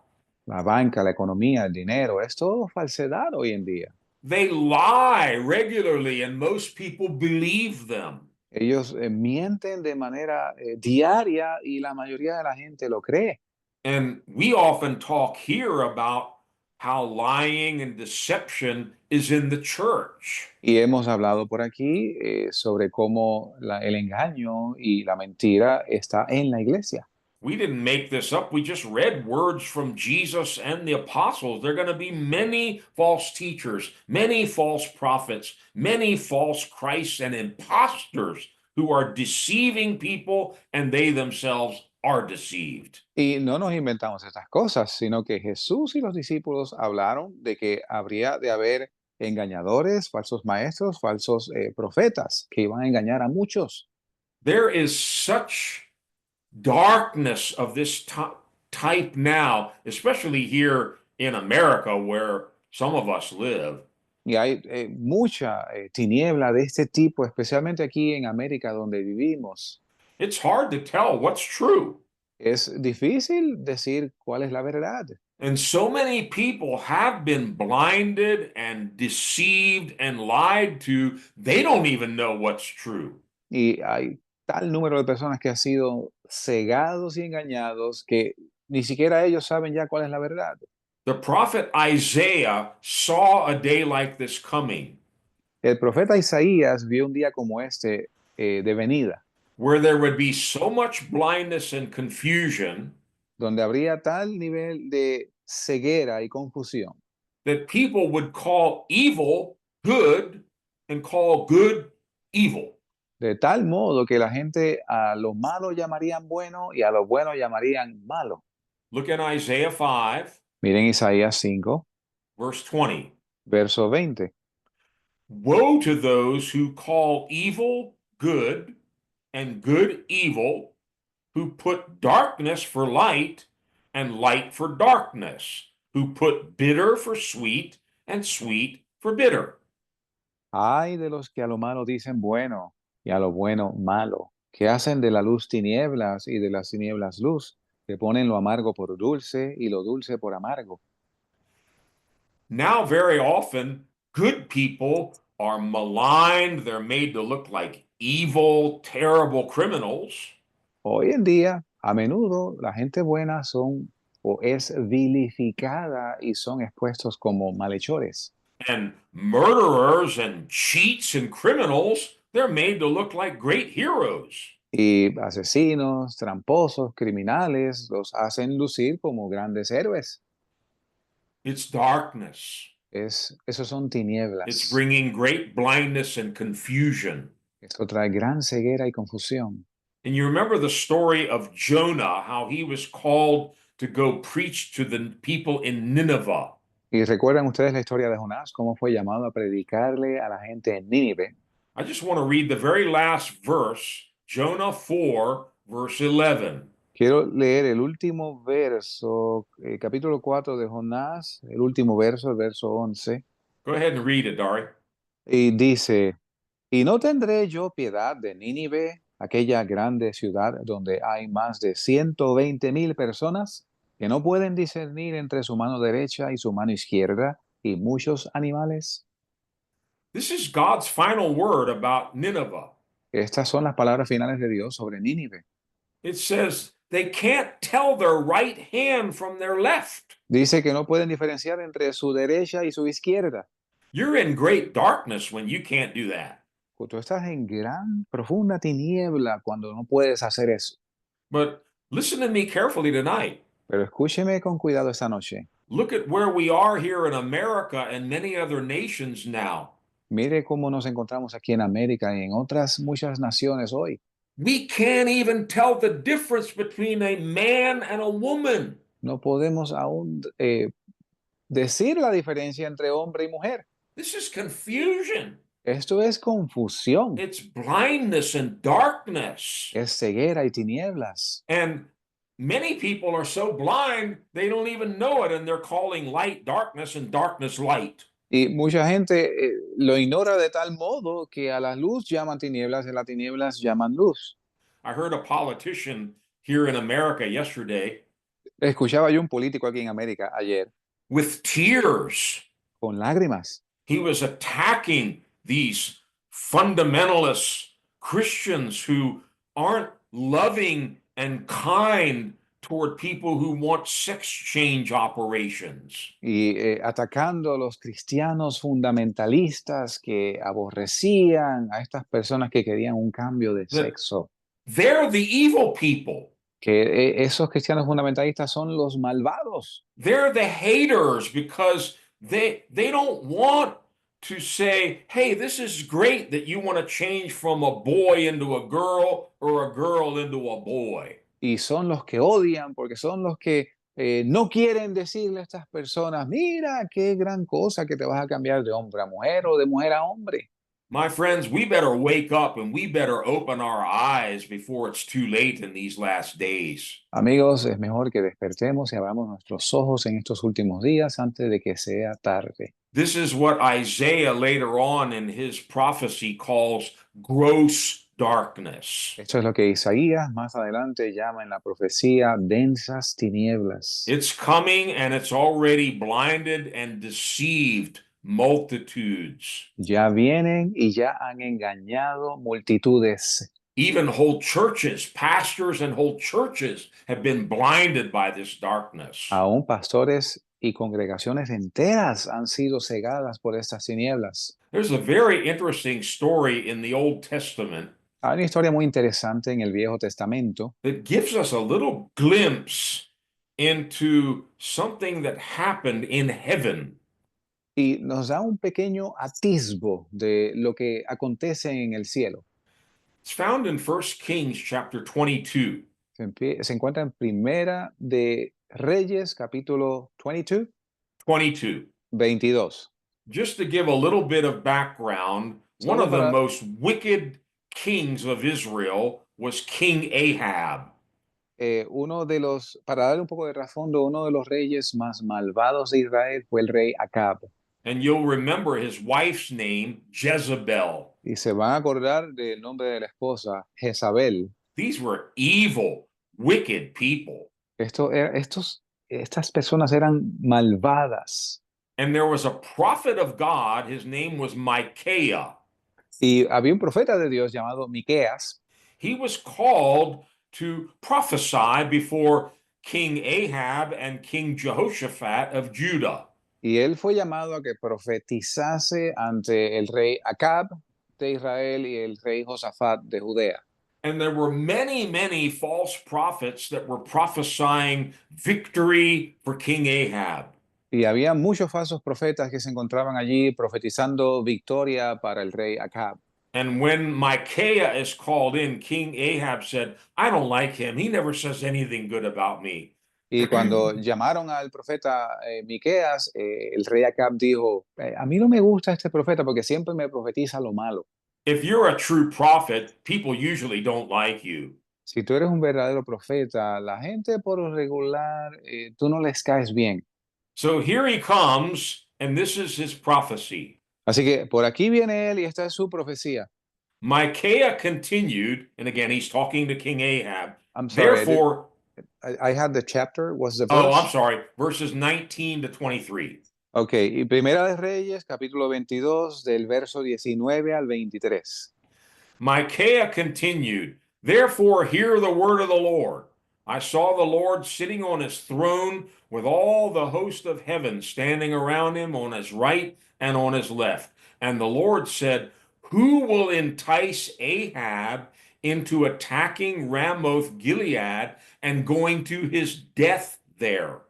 La banca, la economía, el dinero, es todo falsedad hoy en día. They lie regularly, and most people believe them. Ellos mienten de manera diaria y la mayoría de la gente lo cree. And we often talk here about how lying and deception is in the church. Y hemos hablado por aquí sobre cómo el engaño y la mentira está en la iglesia. We didn't make this up. We just read words from Jesus and the apostles. There are going to be many false teachers, many false prophets, many false Christs, and imposters who are deceiving people, and they themselves are deceived. Y no nos inventamos estas cosas, sino que Jesús y los discípulos hablaron de que habría de haber engañadores, falsos maestros, falsos profetas que iban a engañar a muchos. There is such darkness of this type now, especially here in America where some of us live. Y hay mucha tiniebla de este tipo, especialmente aquí en América donde vivimos. It's hard to tell what's true. Es difícil decir cuál es la verdad. And so many people have been blinded and deceived and lied to, they don't even know what's true. Y hay tal número de personas que han sido cegados y engañados que ni siquiera ellos saben ya cuál es la verdad. The prophet Isaiah saw a day like this coming, El profeta Isaías vio un día como este de venida, where there would be so much blindness and confusion donde habría tal nivel de ceguera y confusión, that people would call evil good and call good evil. de tal modo que la gente a lo malo llamarían bueno y a lo bueno llamarían malo. Look at Isaiah 5, Miren Isaías 5, verse 20. verso 20. Woe to those who call evil good and good evil, who put darkness for light and light for darkness, who put bitter for sweet and sweet for bitter. Ay de los que a lo malo dicen bueno y a lo bueno malo, que hacen de la luz tinieblas y de las tinieblas luz, que ponen lo amargo por dulce y lo dulce por amargo. Now, very often, good people are maligned, they're made to look like evil, terrible criminals. Hoy en día, a menudo, la gente buena son o es vilificada y son expuestos como malhechores. And murderers and cheats and criminals, they're made to look like great heroes. Y asesinos, tramposos, criminales, los hacen lucir como grandes héroes. It's darkness. Esos son It's tinieblas. bringing great blindness and confusion. Esto trae gran ceguera y confusión. And you remember the story of Jonah, how he was called to go preach to the people in Nineveh. Y recuerdan ustedes la historia de Jonás, cómo fue llamado a predicarle a la gente en Nínive. I just want to read the very last verse, Jonah 4, verse 11. Quiero leer el último verso, capítulo 4 de Jonás, el último verso, el verso 11. Go ahead and read it, Dari. Y dice, ¿y no tendré yo piedad de Nínive, aquella grande ciudad donde hay más de 120,000 personas que no pueden discernir entre su mano derecha y su mano izquierda y muchos animales? This is God's final word about Nineveh. Estas son las palabras finales de Dios sobre Nínive. It says they can't tell their right hand from their left. Dice que no pueden diferenciar entre su derecha y su izquierda. You're in great darkness when you can't do that. Tú estás en gran, profunda tiniebla cuando no puedes hacer eso. But listen to me carefully tonight. Pero escúcheme con cuidado esta noche. Look at where we are here in America and many other nations now. Mire cómo nos encontramos aquí en América y en otras muchas naciones hoy. We can't even tell the difference between a man and a woman. No podemos aún decir la diferencia entre hombre y mujer. This is confusion. Esto es confusión, It's blindness and darkness. es ceguera y tinieblas. And many people are so blind, they don't even know it, and they're calling light darkness and darkness light. Y mucha gente lo ignora de tal modo que a la luz llaman tinieblas y a las tinieblas llaman luz. I heard a politician here in America yesterday Escuchaba yo un político aquí en América ayer with tears. con lágrimas. he was attacking these fundamentalist Christians who aren't loving and kind toward people who want sex change operations. Y atacando a los cristianos fundamentalistas que aborrecían a estas personas que querían un cambio de That sexo. they're the evil people. Que esos cristianos fundamentalistas son los malvados. They're the haters because they don't want to say, hey, this is great that you want to change from a boy into a girl or a girl into a boy. Y son los que odian porque son los que no quieren decirle a estas personas, mira, qué gran cosa que te vas a cambiar de hombre a mujer o de mujer a hombre. My friends, we better wake up and we better open our eyes before it's too late in these last days. Amigos, es mejor que despertemos y abramos nuestros ojos en estos últimos días antes de que sea tarde. This is what Isaiah later on in his prophecy calls gross darkness. Esto es lo que Isaías más adelante llama en la profecía densas tinieblas. It's coming and it's already blinded and deceived multitudes. Ya vienen y ya han engañado multitudes. Even whole churches, pastors and whole churches have been blinded by this darkness. Aún pastores y congregaciones enteras han sido cegadas por estas tinieblas. There's a very interesting story in the Old Testament Hay una historia muy interesante en el Viejo Testamento that gives us a little glimpse into something that happened in heaven. y nos da un pequeño atisbo de lo que acontece en el cielo. It's found in 1 Kings chapter 22. Se encuentra en Primera de Reyes, capítulo 22, 22. Just to give a little bit of background, one Solo of the para- most wicked kings of Israel was King Ahab. Para darle un poco de trasfondo, uno de los reyes más malvados de Israel fue el rey Acab. And you'll remember his wife's name, Jezebel. Y se van a acordar del nombre de la esposa, Jezabel. These were evil, wicked people. Estas personas eran malvadas. And there was a prophet of God, his name was Micaiah. Y había un profeta de Dios llamado Miqueas. He was called to prophesy before King Ahab and King Jehoshaphat of Judah. Y él fue llamado a que profetizase ante el rey Acab de Israel y el rey Josafat de Judea. And there were many, many false prophets that were prophesying victory for King Ahab. Y había muchos falsos profetas que se encontraban allí profetizando victoria para el rey Acab. And when Micaiah is called in, King Ahab said, I don't like him. He never says anything good about me. Y cuando llamaron al profeta Miqueas, el rey Acab dijo, a mí no me gusta este profeta porque siempre me profetiza lo malo. If you're a true prophet, people usually don't like you. Si tú eres un verdadero profeta, la gente por lo regular, tú no les caes bien. So here he comes, and this is his prophecy. Así que por aquí viene él y esta es su profecía. Micaiah continued, and again, he's talking to King Ahab. I'm sorry, Therefore, I had the chapter, was the verse? oh, I'm sorry, verses 19 to 23. Ok, y Primera de Reyes, capítulo 22, del verso 19 al 23. Micaiah continued, Therefore, hear the word of the Lord. I saw the Lord sitting on his throne with all the host of heaven standing around him on his right and on his left. And the Lord said, Who will entice Ahab into attacking Ramoth Gilead and going to his death there?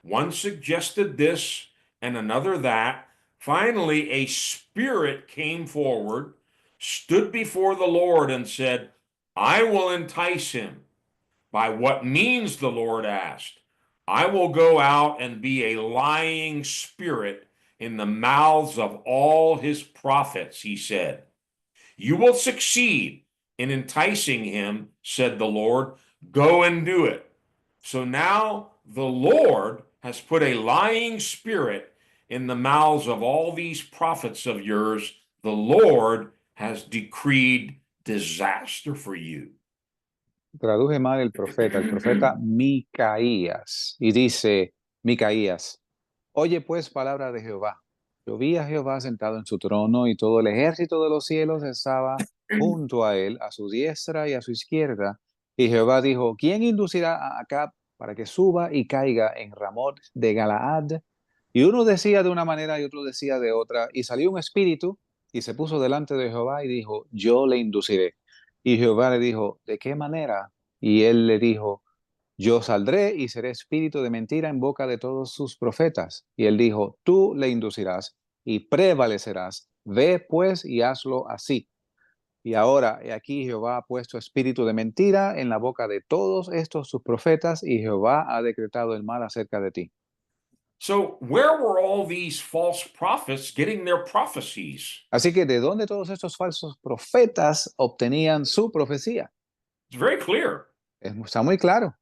One suggested this and another that. Finally, a spirit came forward, stood before the Lord, and said, I will entice him. By what means, the Lord asked. I will go out and be a lying spirit in the mouths of all his prophets, he said. You will succeed in enticing him, said the Lord. Go and do it. So now the Lord has put a lying spirit in the mouths of all these prophets of yours. The Lord has decreed disaster for you. Traduje mal el profeta Micaías, y dice Micaías, oye pues palabra de Jehová. Yo vi a Jehová sentado en su trono y todo el ejército de los cielos estaba junto a él, a su diestra y a su izquierda. Y Jehová dijo, ¿quién inducirá a Acab para que suba y caiga en Ramot de Galaad? Y uno decía de una manera y otro decía de otra. Y salió un espíritu y se puso delante de Jehová y dijo, yo le induciré. Y Jehová le dijo, ¿de qué manera? Y él le dijo, yo saldré y seré espíritu de mentira en boca de todos sus profetas. Y él dijo, tú le inducirás y prevalecerás. Ve pues y hazlo así. Y ahora, he aquí Jehová ha puesto espíritu de mentira en la boca de todos estos sus profetas, y Jehová ha decretado el mal acerca de ti. So, where were all these false prophets getting their prophecies? Así que, ¿de dónde todos estos falsos profetas obtenían su profecía? It's very clear. Está muy claro.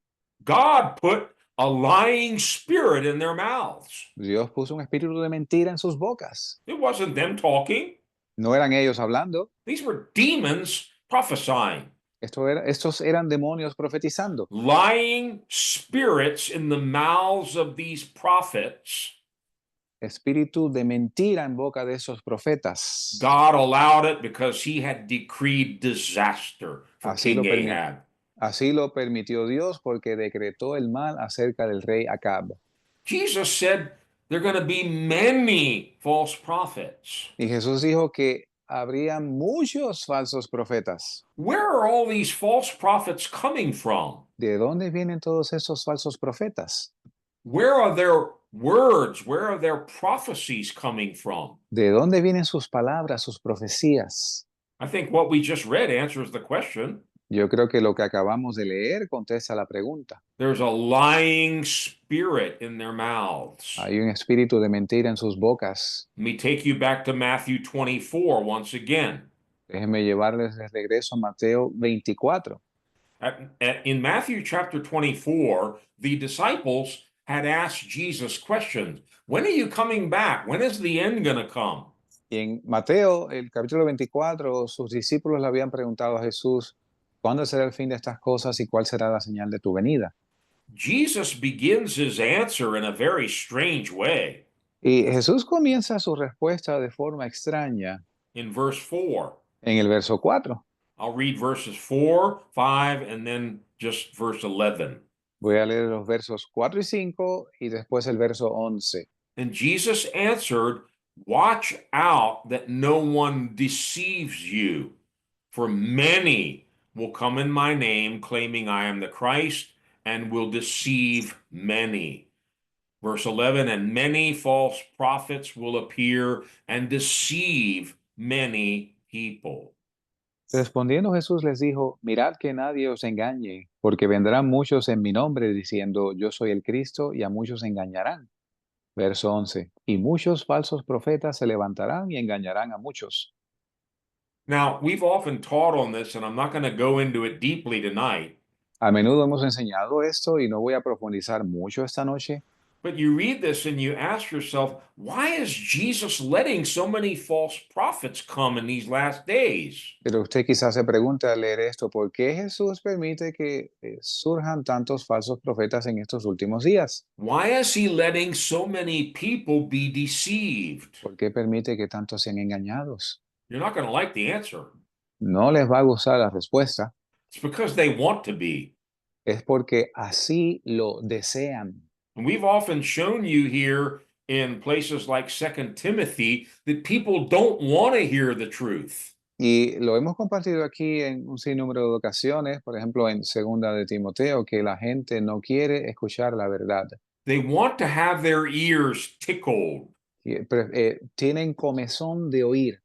God put a lying spirit in their mouths. Dios puso un espíritu de mentira en sus bocas. It wasn't them talking. No eran ellos hablando. These were demons prophesying. Estos eran demonios profetizando. Lying spirits in the mouths of these prophets. Espíritu de mentira en boca de esos profetas. God allowed it because he had decreed disaster for Así King lo, Ahab. así lo permitió Dios porque decretó el mal acerca del rey Acab. Jesus said there are going to be many false prophets. Y Jesús dijo que habría muchos falsos profetas. Where are all these false prophets coming from? ¿De dónde vienen todos esos falsos profetas? Where are their words? Where are their prophecies coming from? ¿De dónde vienen sus palabras, sus profecías? I think what we just read answers the question. Yo creo que lo que acabamos de leer contesta la pregunta. There's a lying spirit in their mouths. Hay un espíritu de mentira en sus bocas. Let me take you back to Matthew 24 once again. Déjenme llevarles de regreso a Mateo 24. In Matthew chapter 24, the disciples had asked Jesus questions. When are you coming back? When is the end going to come? Y en Mateo, el capítulo 24, sus discípulos le habían preguntado a Jesús, ¿cuándo será el fin de estas cosas y cuál será la señal de tu venida? Jesus begins his answer in a very strange way. Y Jesús comienza su respuesta de forma extraña In verse 4. en el verso 4. I'll read verses 4, 5, and then just verse 11. Voy a leer los versos 4 y 5 y después el verso 11. And Jesus answered, watch out that no one deceives you, for many will come in my name, claiming I am the Christ, and will deceive many. Verse 11, and many false prophets will appear and deceive many people. Respondiendo Jesús les dijo, mirad que nadie os engañe, porque vendrán muchos en mi nombre diciendo, yo soy el Cristo, y a muchos engañarán. Verso 11. Y muchos falsos profetas se levantarán y engañarán a muchos. Now, we've often taught on this, and I'm not going to go into it deeply tonight. A menudo hemos enseñado esto y no voy a profundizar mucho esta noche, But you read this and you ask yourself, why is Jesus letting so many false prophets come in these last days? pero usted quizás se pregunta al leer esto, ¿por qué Jesús permite que surjan tantos falsos profetas en estos últimos días? Why is he letting so many people be deceived? ¿Por qué permite que tantos sean engañados? You're not going to like the answer. No les va a gustar la respuesta, It's because they want to be. es porque así lo desean. And we've often shown you here in places like 2 Timothy that people don't want to hear the truth. Y lo hemos compartido aquí en un sinnúmero de ocasiones, por ejemplo, en Segunda de Timoteo, que la gente no quiere escuchar la verdad. They want to have their ears tickled. Tienen comezón de oír.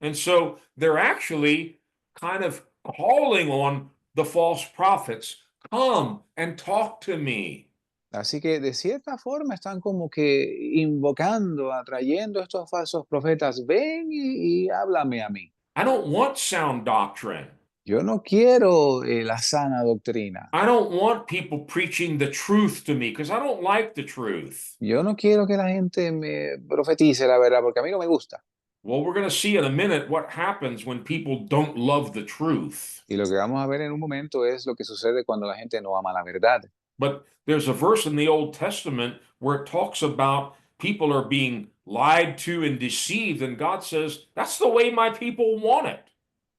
And so they're actually kind of calling on the false prophets, come and talk to me. Así que de cierta forma están como que invocando, atrayendo a estos falsos profetas, ven y háblame a mí. I don't want sound doctrine. Yo no quiero la sana doctrina. I don't want people preaching the truth to me because I don't like the truth. Yo no quiero que la gente me profetice la verdad porque a mí no me gusta. Well, we're going to see in a minute what happens when people don't love the truth. Y lo que vamos a ver en un momento es lo que sucede cuando la gente no ama la verdad. But there's a verse in the Old Testament where it talks about people are being lied to and deceived, and God says, that's the way my people want it.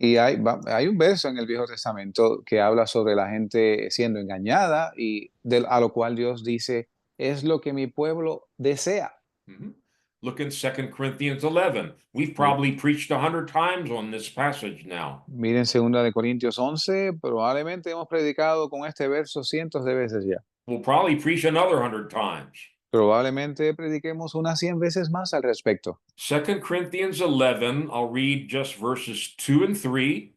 Y hay un verso en el Viejo Testamento que habla sobre la gente siendo engañada y a lo cual Dios dice, es lo que mi pueblo desea. Mhm. Look in 2 Corinthians 11. We've probably preached 100 times on this passage now. Miren 2 de Corintios 11, probablemente hemos predicado con este verso cientos de veces ya. We'll probably preach another 100 times. Probablemente prediquemos unas 100 veces más al respecto. 2 Corinthians 11, I'll read just verses 2 and 3.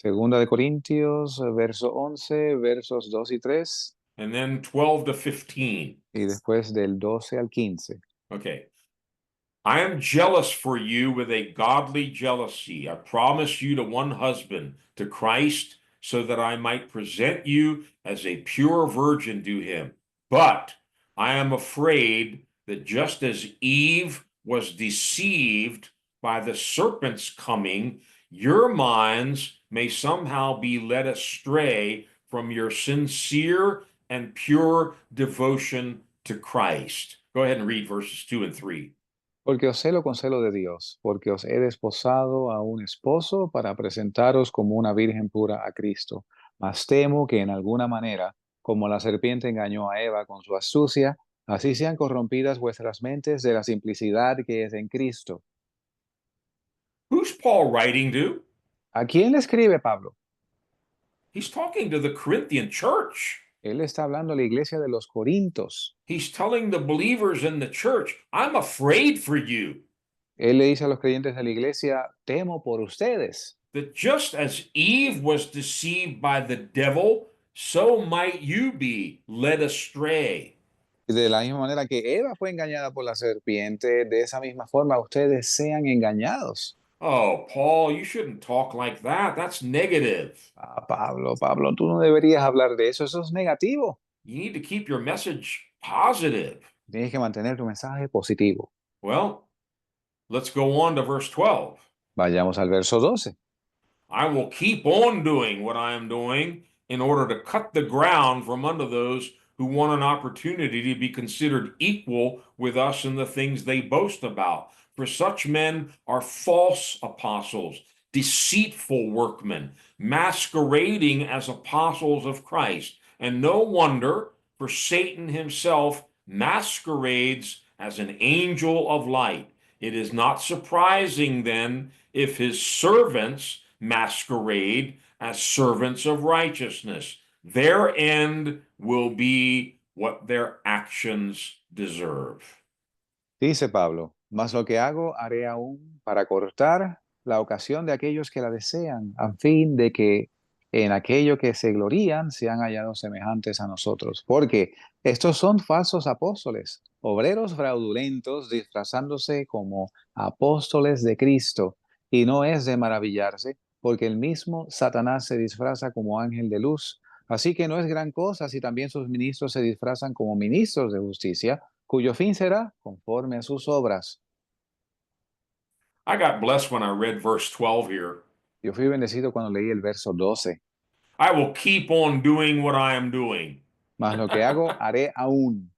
2 de Corintios, verso 11, versos 2 y 3, And then 12 to 15. y después del 12 al 15. Okay. I am jealous for you with a godly jealousy. I promise you to one husband, to Christ, so that I might present you as a pure virgin to him. But I am afraid that just as Eve was deceived by the serpent's coming, your minds may somehow be led astray from your sincere and pure devotion to Christ. Go ahead and read verses 2 and 3. Porque os celo con celo de Dios, porque os he desposado a un esposo para presentaros como una virgen pura a Cristo. Mas temo que en alguna manera, como la serpiente engañó a Eva con su astucia, así sean corrompidas vuestras mentes de la simplicidad que es en Cristo. Who's Paul writing to? ¿A quién le escribe Pablo? He's talking to the Corinthian church. Él está hablando a la iglesia de los Corintos. He's telling the believers in the church, I'm afraid for you. Él le dice a los creyentes de la iglesia, temo por ustedes. That just as Eve was deceived by the devil, so might you be led astray. Y de la misma manera que Eva fue engañada por la serpiente, de esa misma forma ustedes sean engañados. Oh, Paul, you shouldn't talk like that. That's negative. Ah, Pablo, tú no deberías hablar de eso, eso es negativo. You need to keep your message positive. Tienes que mantener tu mensaje positivo. Well, let's go on to verse 12. Vayamos al verso 12. I will keep on doing what I am doing in order to cut the ground from under those who want an opportunity to be considered equal with us in the things they boast about. For such men are false apostles, deceitful workmen, masquerading as apostles of Christ. And no wonder, for Satan himself masquerades as an angel of light. It is not surprising then if his servants masquerade as servants of righteousness. Their end will be what their actions deserve. Dice Pablo, mas lo que hago haré aún para cortar la ocasión de aquellos que la desean, a fin de que en aquello que se glorían sean hallados semejantes a nosotros. Porque estos son falsos apóstoles, obreros fraudulentos, disfrazándose como apóstoles de Cristo. Y no es de maravillarse, porque el mismo Satanás se disfraza como ángel de luz. Así que no es gran cosa si también sus ministros se disfrazan como ministros de justicia, cuyo fin será conforme a sus obras. I got blessed when I read verse 12 here. Yo fui bendecido cuando leí el verso 12. I will keep on doing what I am doing. Mas lo que hago, haré aún.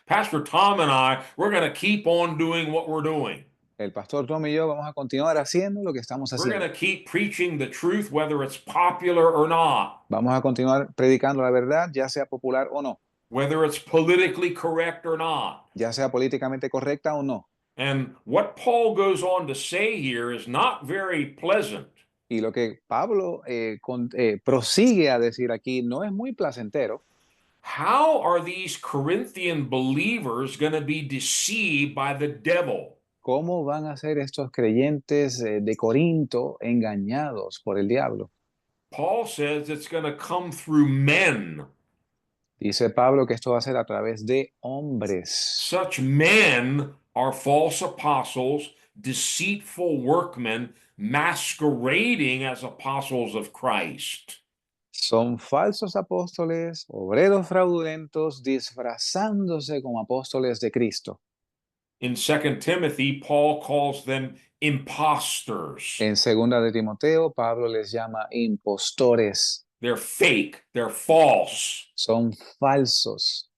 Pastor Tom and I, we're going to keep on doing what we're doing. El pastor Tom y yo vamos a continuar haciendo lo que estamos We're going haciendo. to keep preaching the truth, whether it's popular or not, Vamos a continuar predicando la verdad, ya sea popular o no, whether it's politically correct or not. ya sea políticamente correcta o no. And what Paul goes on to say here is not very pleasant. Y lo que Pablo prosigue a decir aquí no es muy placentero. How are these Corinthian believers going to be deceived by the devil? ¿Cómo van a ser estos creyentes de Corinto engañados por el diablo? Paul says it's going to come through men. Dice Pablo que esto va a ser a través de hombres. Such men are false apostles, deceitful workmen, masquerading as apostles of Christ. Son falsos apóstoles, obreros fraudulentos, disfrazándose como apóstoles de Cristo. In 2 Timothy, Paul calls them imposters. En 2 de Timoteo, Pablo les llama impostores. They're fake, they're false. Son falsos.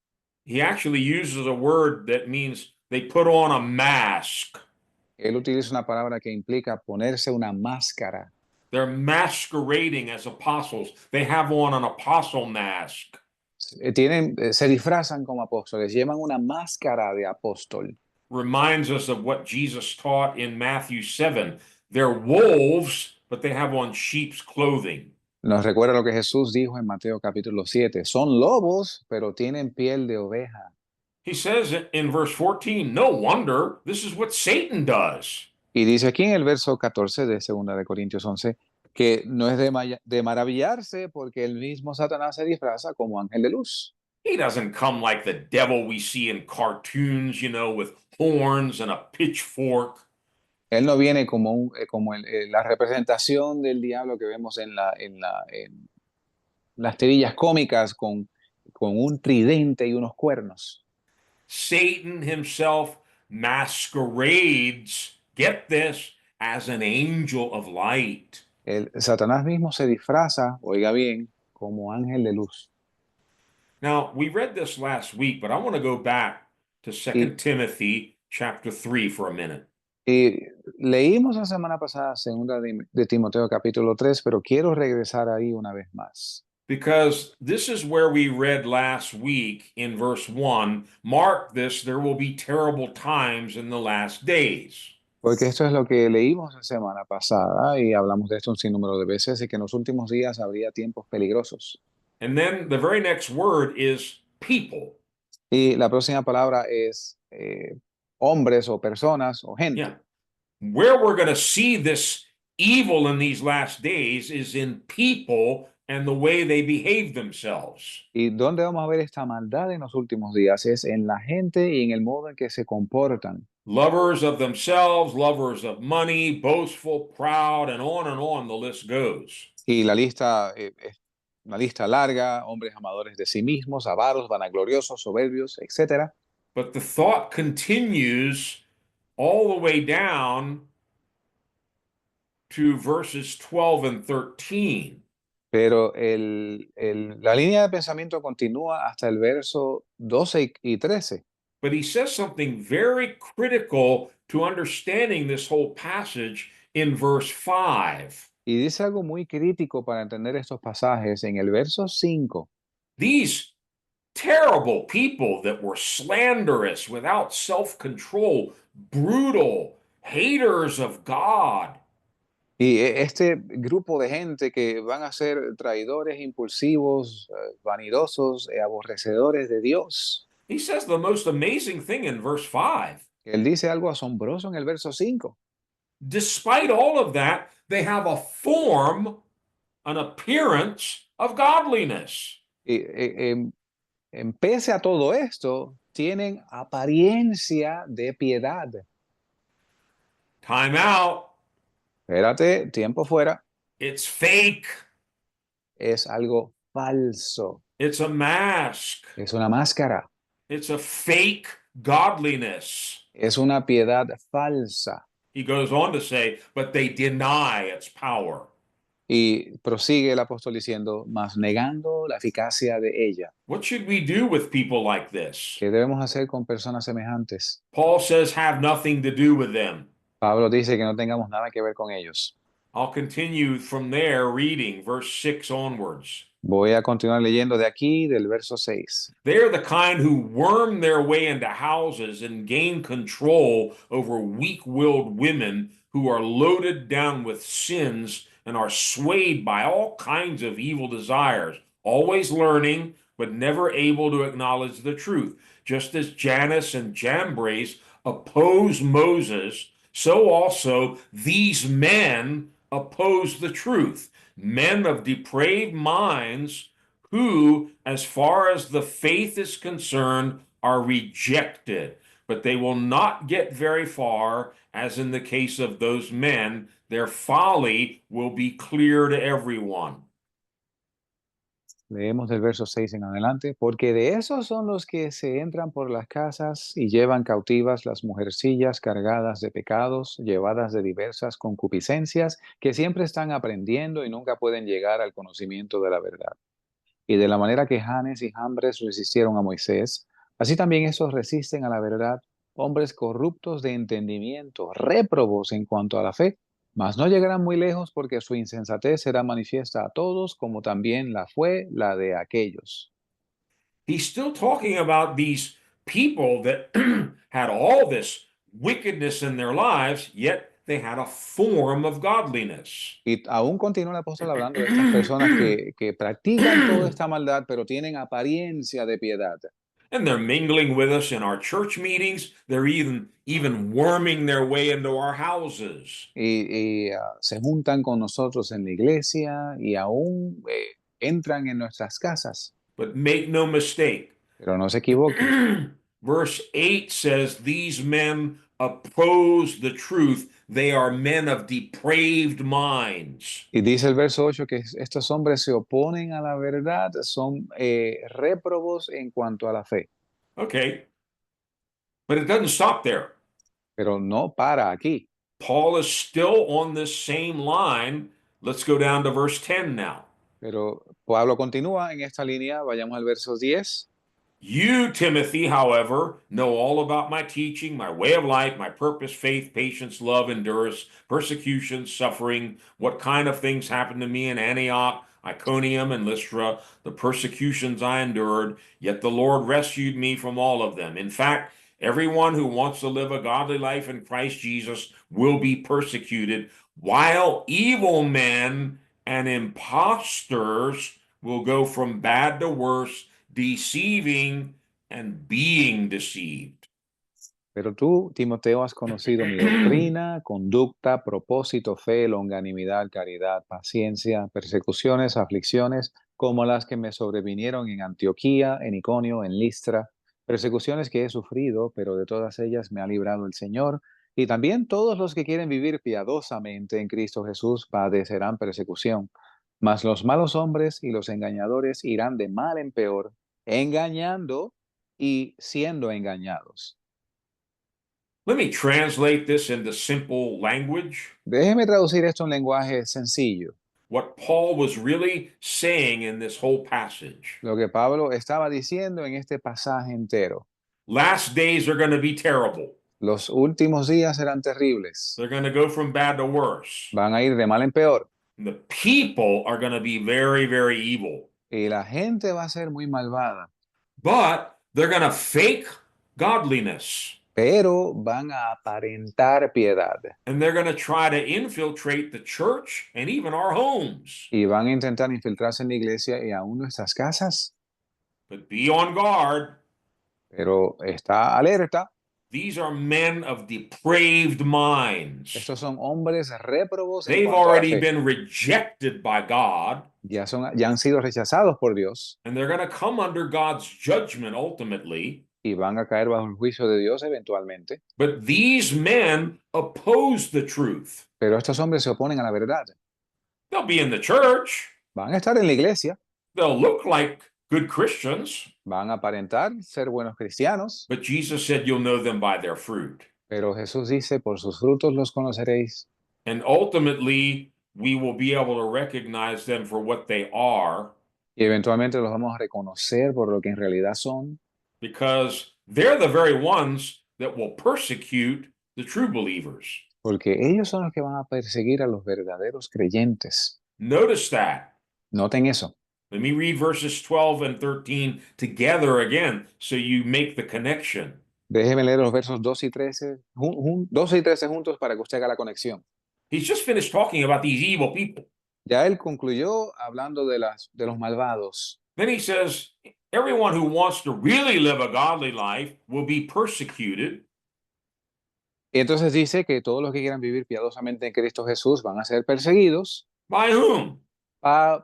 He actually uses a word that means They put on a mask. Él utiliza una palabra que implica ponerse una máscara. They're masquerading as apostles. They have on an apostle mask. Se disfrazan como apóstoles, llevan una máscara de apóstol. Reminds us of what Jesus taught in Matthew 7. They're wolves, but they have on sheep's clothing. Nos recuerda lo que Jesús dijo en Mateo capítulo 7. Son lobos, pero tienen piel de oveja. He says in verse 14, no wonder, this is what Satan does. Y dice aquí en el verso 14 de 2 de Corintios 11 que no es de maravillarse porque el mismo Satanás se disfraza como ángel de luz. He doesn't come like the devil we see in cartoons, with horns and a pitchfork. Él no viene como la representación del diablo que vemos en las tirillas cómicas con un tridente y unos cuernos. Satan himself masquerades, get this, as an angel of light. Satanás mismo se disfraza, oiga bien, como ángel de luz. Now, we read this last week, but I want to go back to Y, 2 Timothy chapter 3 for a minute. y leímos la semana pasada segunda de Timoteo capítulo 3, pero quiero regresar ahí una vez más. Because this is where we read last week in verse 1, mark this, there will be terrible times in the last days. Porque esto es lo que leímos la semana pasada y hablamos de esto un sinnúmero de veces y que en los últimos días habría tiempos peligrosos. And then the very next word is people. Y la próxima palabra es hombres o personas o gente. Yeah. Where we're going to see this evil in these last days is in people and the way they behave themselves. Y donde vamos a ver esta maldad en los últimos días es en la gente y en el modo en que se comportan. Lovers of themselves, lovers of money, boastful, proud, and on the list goes. Y la lista es una lista larga, hombres amadores de sí mismos, avaros, vanagloriosos, soberbios, etc. But the thought continues all the way down to verses 12 and 13. Pero la línea de pensamiento continúa hasta el verso 12 y 13. But he says something very critical to understanding this whole passage in verse 5. Y dice algo muy crítico para entender estos pasajes en el verso 5. These terrible people that were slanderous, without self-control, brutal, haters of God. Y este grupo de gente que van a ser traidores, impulsivos, vanidosos, aborrecedores de Dios. He says the most amazing thing in verse 5. Él dice algo asombroso en el verso 5. Despite all of that, they have a form, an appearance of godliness. Y, pese a todo esto, tienen apariencia de piedad. Time out. Espérate, tiempo fuera. It's fake. Es algo falso. It's a mask. Es una máscara. It's a fake godliness. Es una piedad falsa. He goes on to say, but they deny its power. Y prosigue el apóstol diciendo, mas negando la eficacia de ella. What should we do with people like this? ¿Qué debemos hacer con personas semejantes? Paul says, have nothing to do with them. Pablo dice que no tengamos nada que ver con ellos. I'll continue from there reading verse 6 onwards. Voy a continuar leyendo de aquí, del verso 6. They're the kind who worm their way into houses and gain control over weak-willed women who are loaded down with sins and are swayed by all kinds of evil desires, always learning, but never able to acknowledge the truth. Just as Jannes and Jambres oppose Moses, so also these men oppose the truth. Men of depraved minds who, as far as the faith is concerned, are rejected. But they will not get very far, as in the case of those men. Their folly will be clear to everyone. Leemos del verso 6 en adelante, porque de esos son los que se entran por las casas y llevan cautivas las mujercillas cargadas de pecados, llevadas de diversas concupiscencias, que siempre están aprendiendo y nunca pueden llegar al conocimiento de la verdad. Y de la manera que Janes y Jambres resistieron a Moisés, así también esos resisten a la verdad, hombres corruptos de entendimiento, réprobos en cuanto a la fe, mas no llegarán muy lejos porque su insensatez será manifiesta a todos, como también la fue la de aquellos. He's still talking about these people that had all this wickedness in their lives, yet they had a form of godliness. Y aún continúa el apóstol hablando de estas personas que practican toda esta maldad, pero tienen apariencia de piedad. And they're mingling with us in our church meetings. They're even worming their way into our houses. Se juntan con nosotros en la iglesia y aún entran en nuestras casas. But make no mistake, Pero no se equivoquen. verse 8 says, These men oppose the truth. They are men of depraved minds. Y dice el verso 8 que estos hombres se oponen a la verdad, son réprobos en cuanto a la fe. Okay, but it doesn't stop there. Pero no para aquí. Paul is still on this same line. Let's go down to verse 10 now. Pero Pablo continúa en esta línea, vayamos al verso 10. You, Timothy, however, know all about my teaching, my way of life, my purpose, faith, patience, love, endurance, persecution, suffering, what kind of things happened to me in Antioch, Iconium, and Lystra, the persecutions I endured, yet the Lord rescued me from all of them. In fact, everyone who wants to live a godly life in Christ Jesus will be persecuted, while evil men and impostors will go from bad to worse, deceiving and being deceived. Pero tú, Timoteo, has conocido mi doctrina, conducta, propósito, fe, longanimidad, caridad, paciencia, persecuciones, aflicciones, como las que me sobrevinieron en Antioquía, en Iconio, en Listra, persecuciones que he sufrido, pero de todas ellas me ha librado el Señor. Y también todos los que quieren vivir piadosamente en Cristo Jesús padecerán persecución. Mas los malos hombres y los engañadores irán de mal en peor, engañando y siendo engañados. Let me translate this into simple language. Déjeme traducir esto en lenguaje sencillo. What Paul was really saying in this whole passage. Lo que Pablo estaba diciendo en este pasaje entero. Last days are going to be terrible. Los últimos días serán terribles. They're going to go from bad to worse. Van a ir de mal en peor. And the people are going to be very, very evil. Y la gente va a ser muy malvada. But they're going to fake godliness. Pero van a aparentar piedad. And they're going to try to infiltrate the church and even our homes. Y van a intentar infiltrarse en la iglesia y aún nuestras casas. But be on guard. Pero está alerta. These are men of depraved minds. Estos son hombres réprobos en They've cuanto a la already fe. been rejected by God. Ya han sido rechazados por Dios. And they're going to come under God's judgment ultimately. Y van a caer bajo el juicio de Dios eventualmente. But these men oppose the truth. Pero estos hombres se oponen a la verdad. They'll be in the church. Van a estar en la iglesia, They'll look like good Christians. van a aparentar ser buenos cristianos, But Jesus said you'll know them by their fruit. pero Jesús dice, por sus frutos los conoceréis. And ultimately, we will be able to recognize them for what they are. Y eventualmente los vamos a reconocer por lo que en realidad son, Because they're the very ones that will persecute the true believers. porque ellos son los que van a perseguir a los verdaderos creyentes. Notice that. Noten eso. Let me read verses 12 and 13 together again so you make the connection. Déjeme leer los versos 2 y 13, 12 y 13 juntos para que usted haga la conexión. He's just finished talking about these evil people. Ya él concluyó hablando de los malvados. Then he says, everyone who wants to really live a godly life will be persecuted. Y entonces dice que todos los que quieran vivir piadosamente en Cristo Jesús van a ser perseguidos. By whom?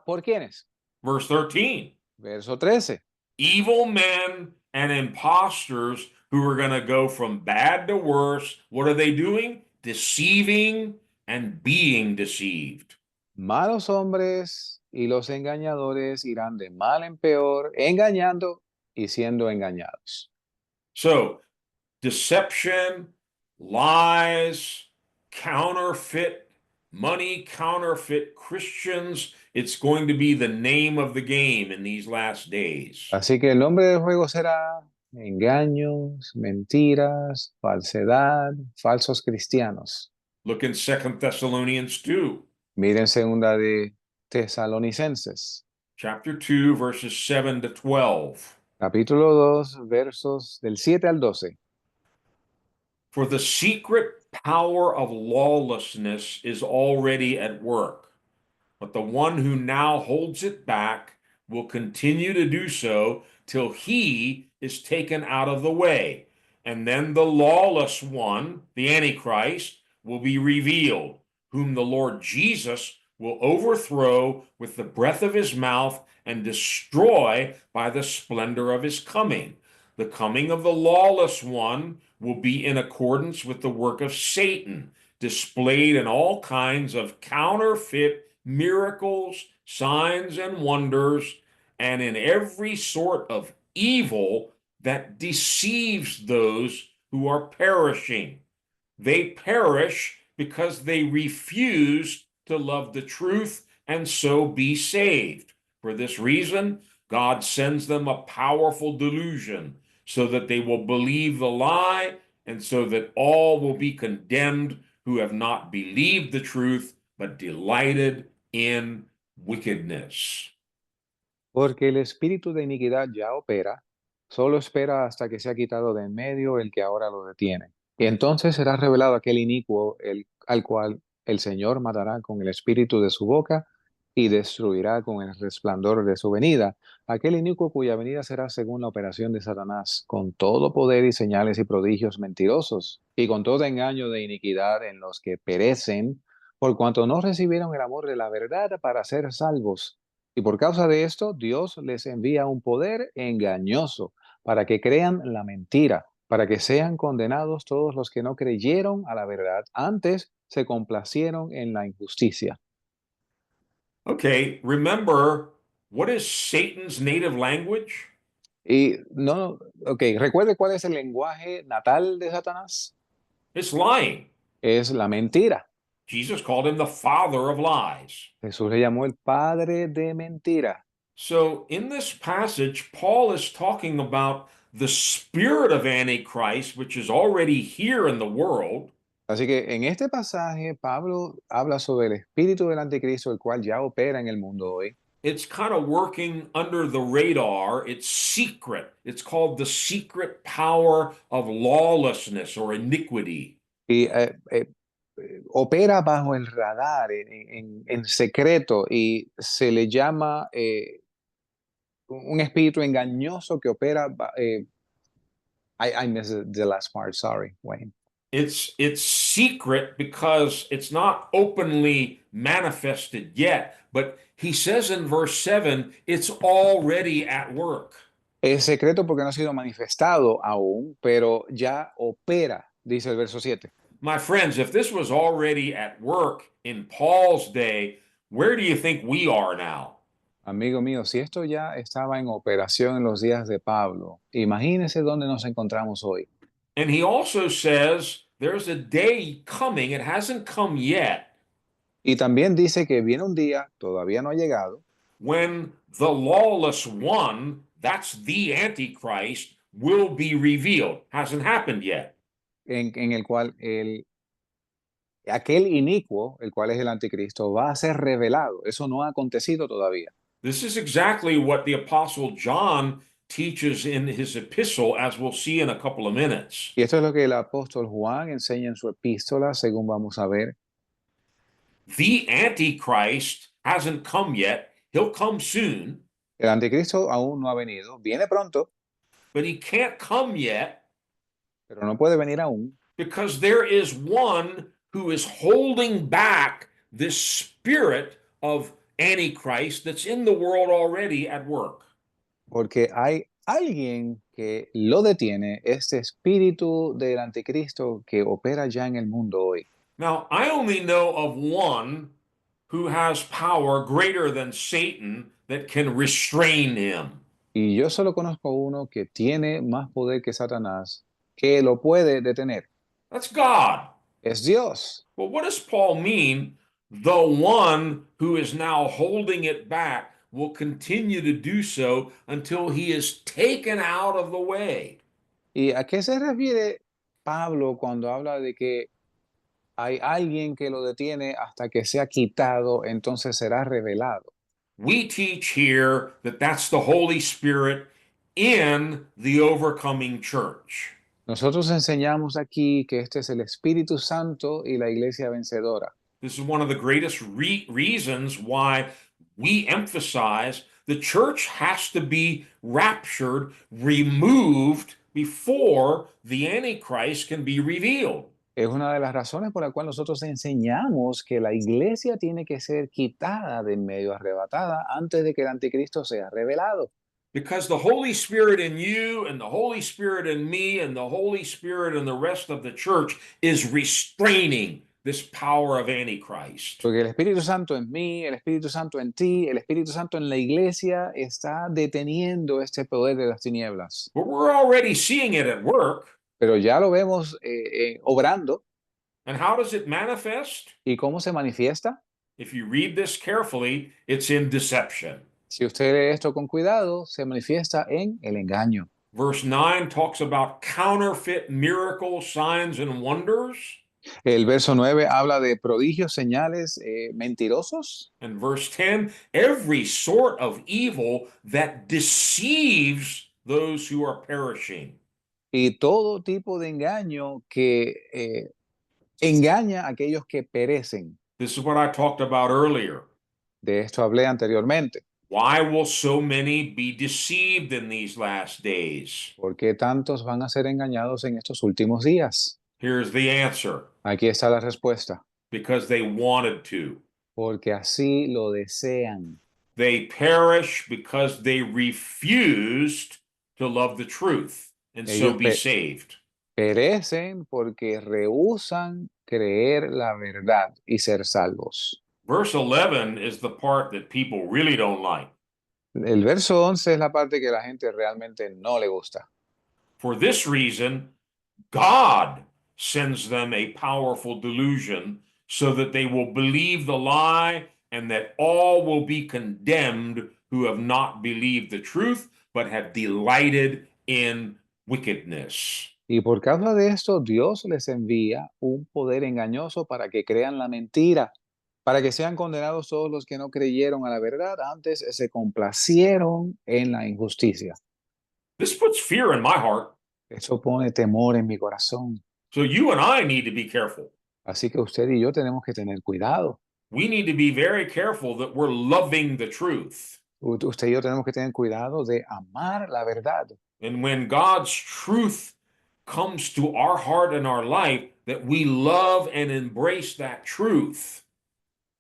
¿Por quiénes? Verse 13. Verso 13. Evil men and impostors who are going to go from bad to worse. What are they doing? Deceiving and being deceived. Malos hombres y los engañadores irán de mal en peor, engañando y siendo engañados. So, deception, lies, counterfeit money, counterfeit Christians, it's going to be the name of the game in these last days. Así que el nombre del juego será engaños, mentiras, falsedad, falsos cristianos. Look in 2 Thessalonians 2, Miren segunda de Tesalonicenses, chapter 2, verses 7 to 12. capítulo 2, versos del 7 al 12. For the secret power of lawlessness is already at work, but the one who now holds it back will continue to do so till he is taken out of the way. And then the lawless one, the Antichrist, will be revealed, whom the Lord Jesus will overthrow with the breath of his mouth and destroy by the splendor of his coming. The coming of the lawless one will be in accordance with the work of Satan, displayed in all kinds of counterfeit miracles, signs, and wonders, and in every sort of evil that deceives those who are perishing. They perish because they refuse to love the truth and so be saved. For this reason, God sends them a powerful delusion so that they will believe the lie and so that all will be condemned who have not believed the truth but delighted in wickedness. Porque el espíritu de iniquidad ya opera, solo espera hasta que sea quitado de en medio el que ahora lo detiene. Y entonces será revelado aquel inicuo, al cual el Señor matará con el espíritu de su boca y destruirá con el resplandor de su venida. Aquel inicuo cuya venida será según la operación de Satanás, con todo poder y señales y prodigios mentirosos, y con todo engaño de iniquidad en los que perecen, por cuanto no recibieron el amor de la verdad para ser salvos. Y por causa de esto, Dios les envía un poder engañoso para que crean la mentira, para que sean condenados todos los que no creyeron a la verdad, antes se complacieron en la injusticia. Okay, remember, what is Satan's native language? Y no, ok, recuerde cuál es el lenguaje natal de Satanás. It's lying. Es la mentira. Jesus called him the father of lies. Jesús le llamó el padre de mentira. So in this passage, Paul is talking about the spirit of Antichrist, which is already here in the world, Así que en este pasaje, Pablo habla sobre el espíritu del anticristo, el cual ya opera en el mundo hoy. it's kind of working under the radar. It's secret. It's called the secret power of lawlessness or iniquity. Y opera bajo el radar, en secreto, y se le llama un espíritu engañoso que opera. I missed the last part, sorry, Wayne. It's secret because it's not openly manifested yet, but he says in verse 7, it's already at work. Es secreto porque no ha sido manifestado aún, pero ya opera, dice el verso 7. My friends, if this was already at work in Paul's day, where do you think we are now? Amigo mío, si esto ya estaba en operación en los días de Pablo, imagínese dónde nos encontramos hoy. And he also says there's a day coming, it hasn't come yet, Y también dice que viene un día, todavía no ha llegado, when the lawless one, that's the Antichrist, will be revealed. Hasn't happened yet. en el cual aquel inicuo, el cual es el anticristo, va a ser revelado. Eso no ha acontecido todavía. This is exactly what the Apostle John teaches in his epistle, as we'll see in a couple of minutes. Y esto es lo que el apóstol Juan enseña en su epístola, según vamos a ver. The Antichrist hasn't come yet. He'll come soon, El anticristo aún no ha venido, viene pronto, but he can't come yet pero no puede venir aún, because there is one who is holding back this spirit of Antichrist that's in the world already at work. porque hay alguien que lo detiene, este espíritu del anticristo que opera ya en el mundo hoy. Now, I only know of one who has power greater than Satan that can restrain him. Y yo solo conozco uno que tiene más poder que Satanás, que lo puede detener. That's God. Es Dios. Well, what does Paul mean? The one who is now holding it back will continue to do so until he is taken out of the way. ¿Y a qué se refiere Pablo cuando habla de que hay alguien que lo detiene hasta que sea quitado, entonces será revelado? We teach here that that's the Holy Spirit in the overcoming church. Nosotros enseñamos aquí que este es el Espíritu Santo y la iglesia vencedora. This is one of the greatest reasons why we emphasize the church has to be raptured, removed before the Antichrist can be revealed. Es una de las razones por la cual nosotros enseñamos que la iglesia tiene que ser quitada de en medio, arrebatada, antes de que el anticristo sea revelado. Because the Holy Spirit in you and the Holy Spirit in me and the Holy Spirit in the rest of the church is restraining this power of Antichrist. Porque el Espíritu Santo en mí, el Espíritu Santo en ti, el Espíritu Santo en la iglesia está deteniendo este poder de las tinieblas. But we're already seeing it at work. Pero ya lo vemos obrando. And how does it manifest? ¿Y cómo se manifiesta? If you read this carefully, it's in deception. Si usted lee esto con cuidado, se manifiesta en el engaño. Verse 9 talks about counterfeit miracles, signs, and wonders. El verso 9 habla de prodigios, señales mentirosos. And verse 10, every sort of evil that deceives those who are perishing. Y todo tipo de engaño que engaña a aquellos que perecen. This is what I talked about earlier. De esto hablé anteriormente. Why will so many be deceived in these last days? ¿Por qué tantos van a ser engañados en estos últimos días? Here's the answer. Aquí está la respuesta. Because they wanted to. Porque así lo desean. They perish because they refused to love the truth and so be saved. Perecen porque rehúsan creer la verdad y ser salvos. Verse 11 is the part that people really don't like. El verso 11 es la parte que la gente realmente no le gusta. For this reason, God sends them a powerful delusion so that they will believe the lie and that all will be condemned who have not believed the truth but have delighted in wickedness. Y por causa de esto, Dios les envía un poder engañoso para que crean la mentira, para que sean condenados todos los que no creyeron a la verdad, antes se complacieron en la injusticia. This puts fear in my heart. Eso pone temor en mi corazón. So you and I need to be careful. Así que usted y yo tenemos que tener cuidado. We need to be very careful that we're loving the truth. Usted y yo tenemos que tener cuidado de amar la verdad. And when God's truth comes to our heart and our life, that we love and embrace that truth.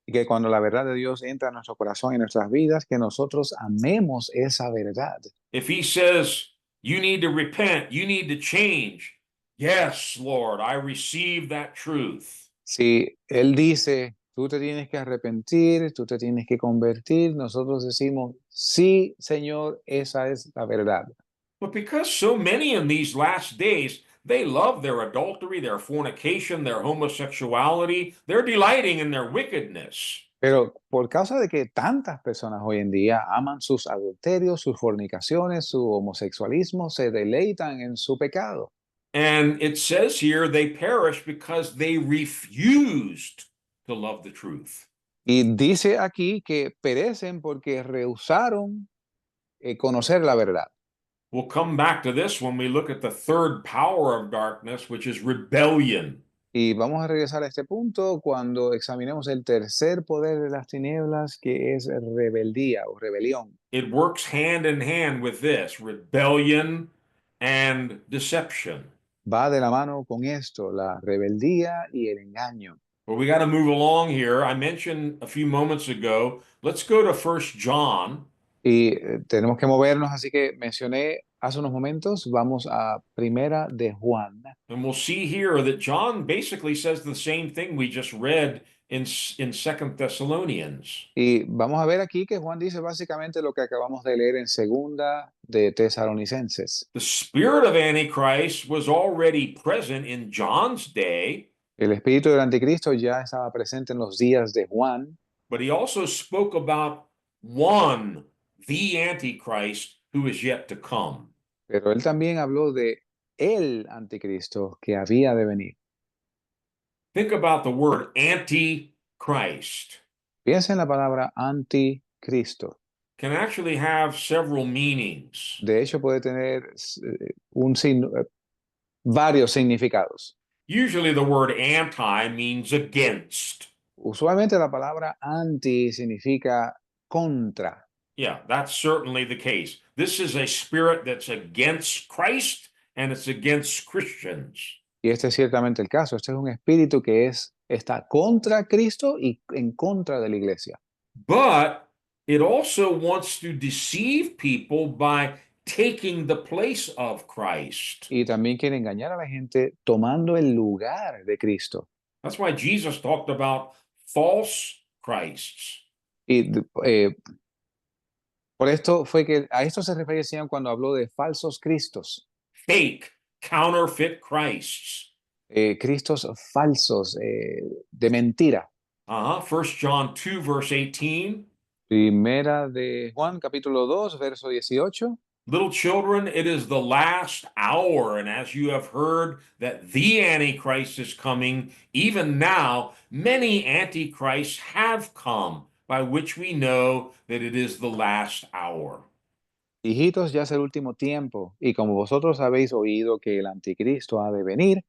Y que cuando la verdad de Dios entra en nuestro corazón y en nuestras vidas, que nosotros amemos esa verdad. If he says, you need to repent, you need to change. Yes, Lord, I receive that truth. Si Él dice, tú te tienes que arrepentir, tú te tienes que convertir, nosotros decimos, sí, Señor, esa es la verdad. But because so many in these last days, they love their adultery, their fornication, their homosexuality, they're delighting in their wickedness. Pero por causa de que tantas personas hoy en día aman sus adulterios, sus fornicaciones, su homosexualismo, se deleitan en su pecado. And it says here they perish because they refused to love the truth. Y dice aquí que perecen porque rehusaron conocer la verdad. We'll come back to this when we look at the third power of darkness, which is rebellion. Y vamos a regresar a este punto cuando examinemos el tercer poder de las tinieblas, que es rebeldía o rebelión. It works hand in hand with this, rebellion and deception. Va de la mano con esto, la rebeldía y el engaño. But we got to move along here. I mentioned a few moments ago, let's go to 1 John. Y tenemos que movernos, así que mencioné hace unos momentos, vamos a Primera de Juan. And we'll see here that John basically says the same thing we just read in 2 Thessalonians. Y vamos a ver aquí que Juan dice básicamente lo que acabamos de leer en Segunda de Tesalonicenses. The spirit of Antichrist was already present in John's day. El espíritu del anticristo ya estaba presente en los días de Juan. But he also spoke about one, the Antichrist, who is yet to come. Pero él también habló de el anticristo que había de venir. Think about the word Antichrist. Piensa en la palabra anticristo. Can actually have several meanings. De hecho, puede tener varios significados. Usually the word anti means against. Usualmente la palabra anti significa contra. Yeah, that's certainly the case. This is a spirit that's against Christ and it's against Christians. Y este es ciertamente el caso. Este es un espíritu que está contra Cristo y en contra de la iglesia. But it also wants to deceive people by taking the place of Christ. Y también quiere engañar a la gente tomando el lugar de Cristo. That's why Jesus talked about false Christs. Y por esto fue que a esto se refería el Señor cuando habló de falsos cristos. Fake, counterfeit Christs. Cristos falsos, de mentira. 1 John 2, verse 18. Primera de Juan, capítulo 2, verso 18. Little children, it is the last hour, and as you have heard that the Antichrist is coming, even now many Antichrists have come, by which we know that it is the last hour. Hijitos, ya es el último tiempo, y como vosotros habéis oído que el anticristo ha de venir,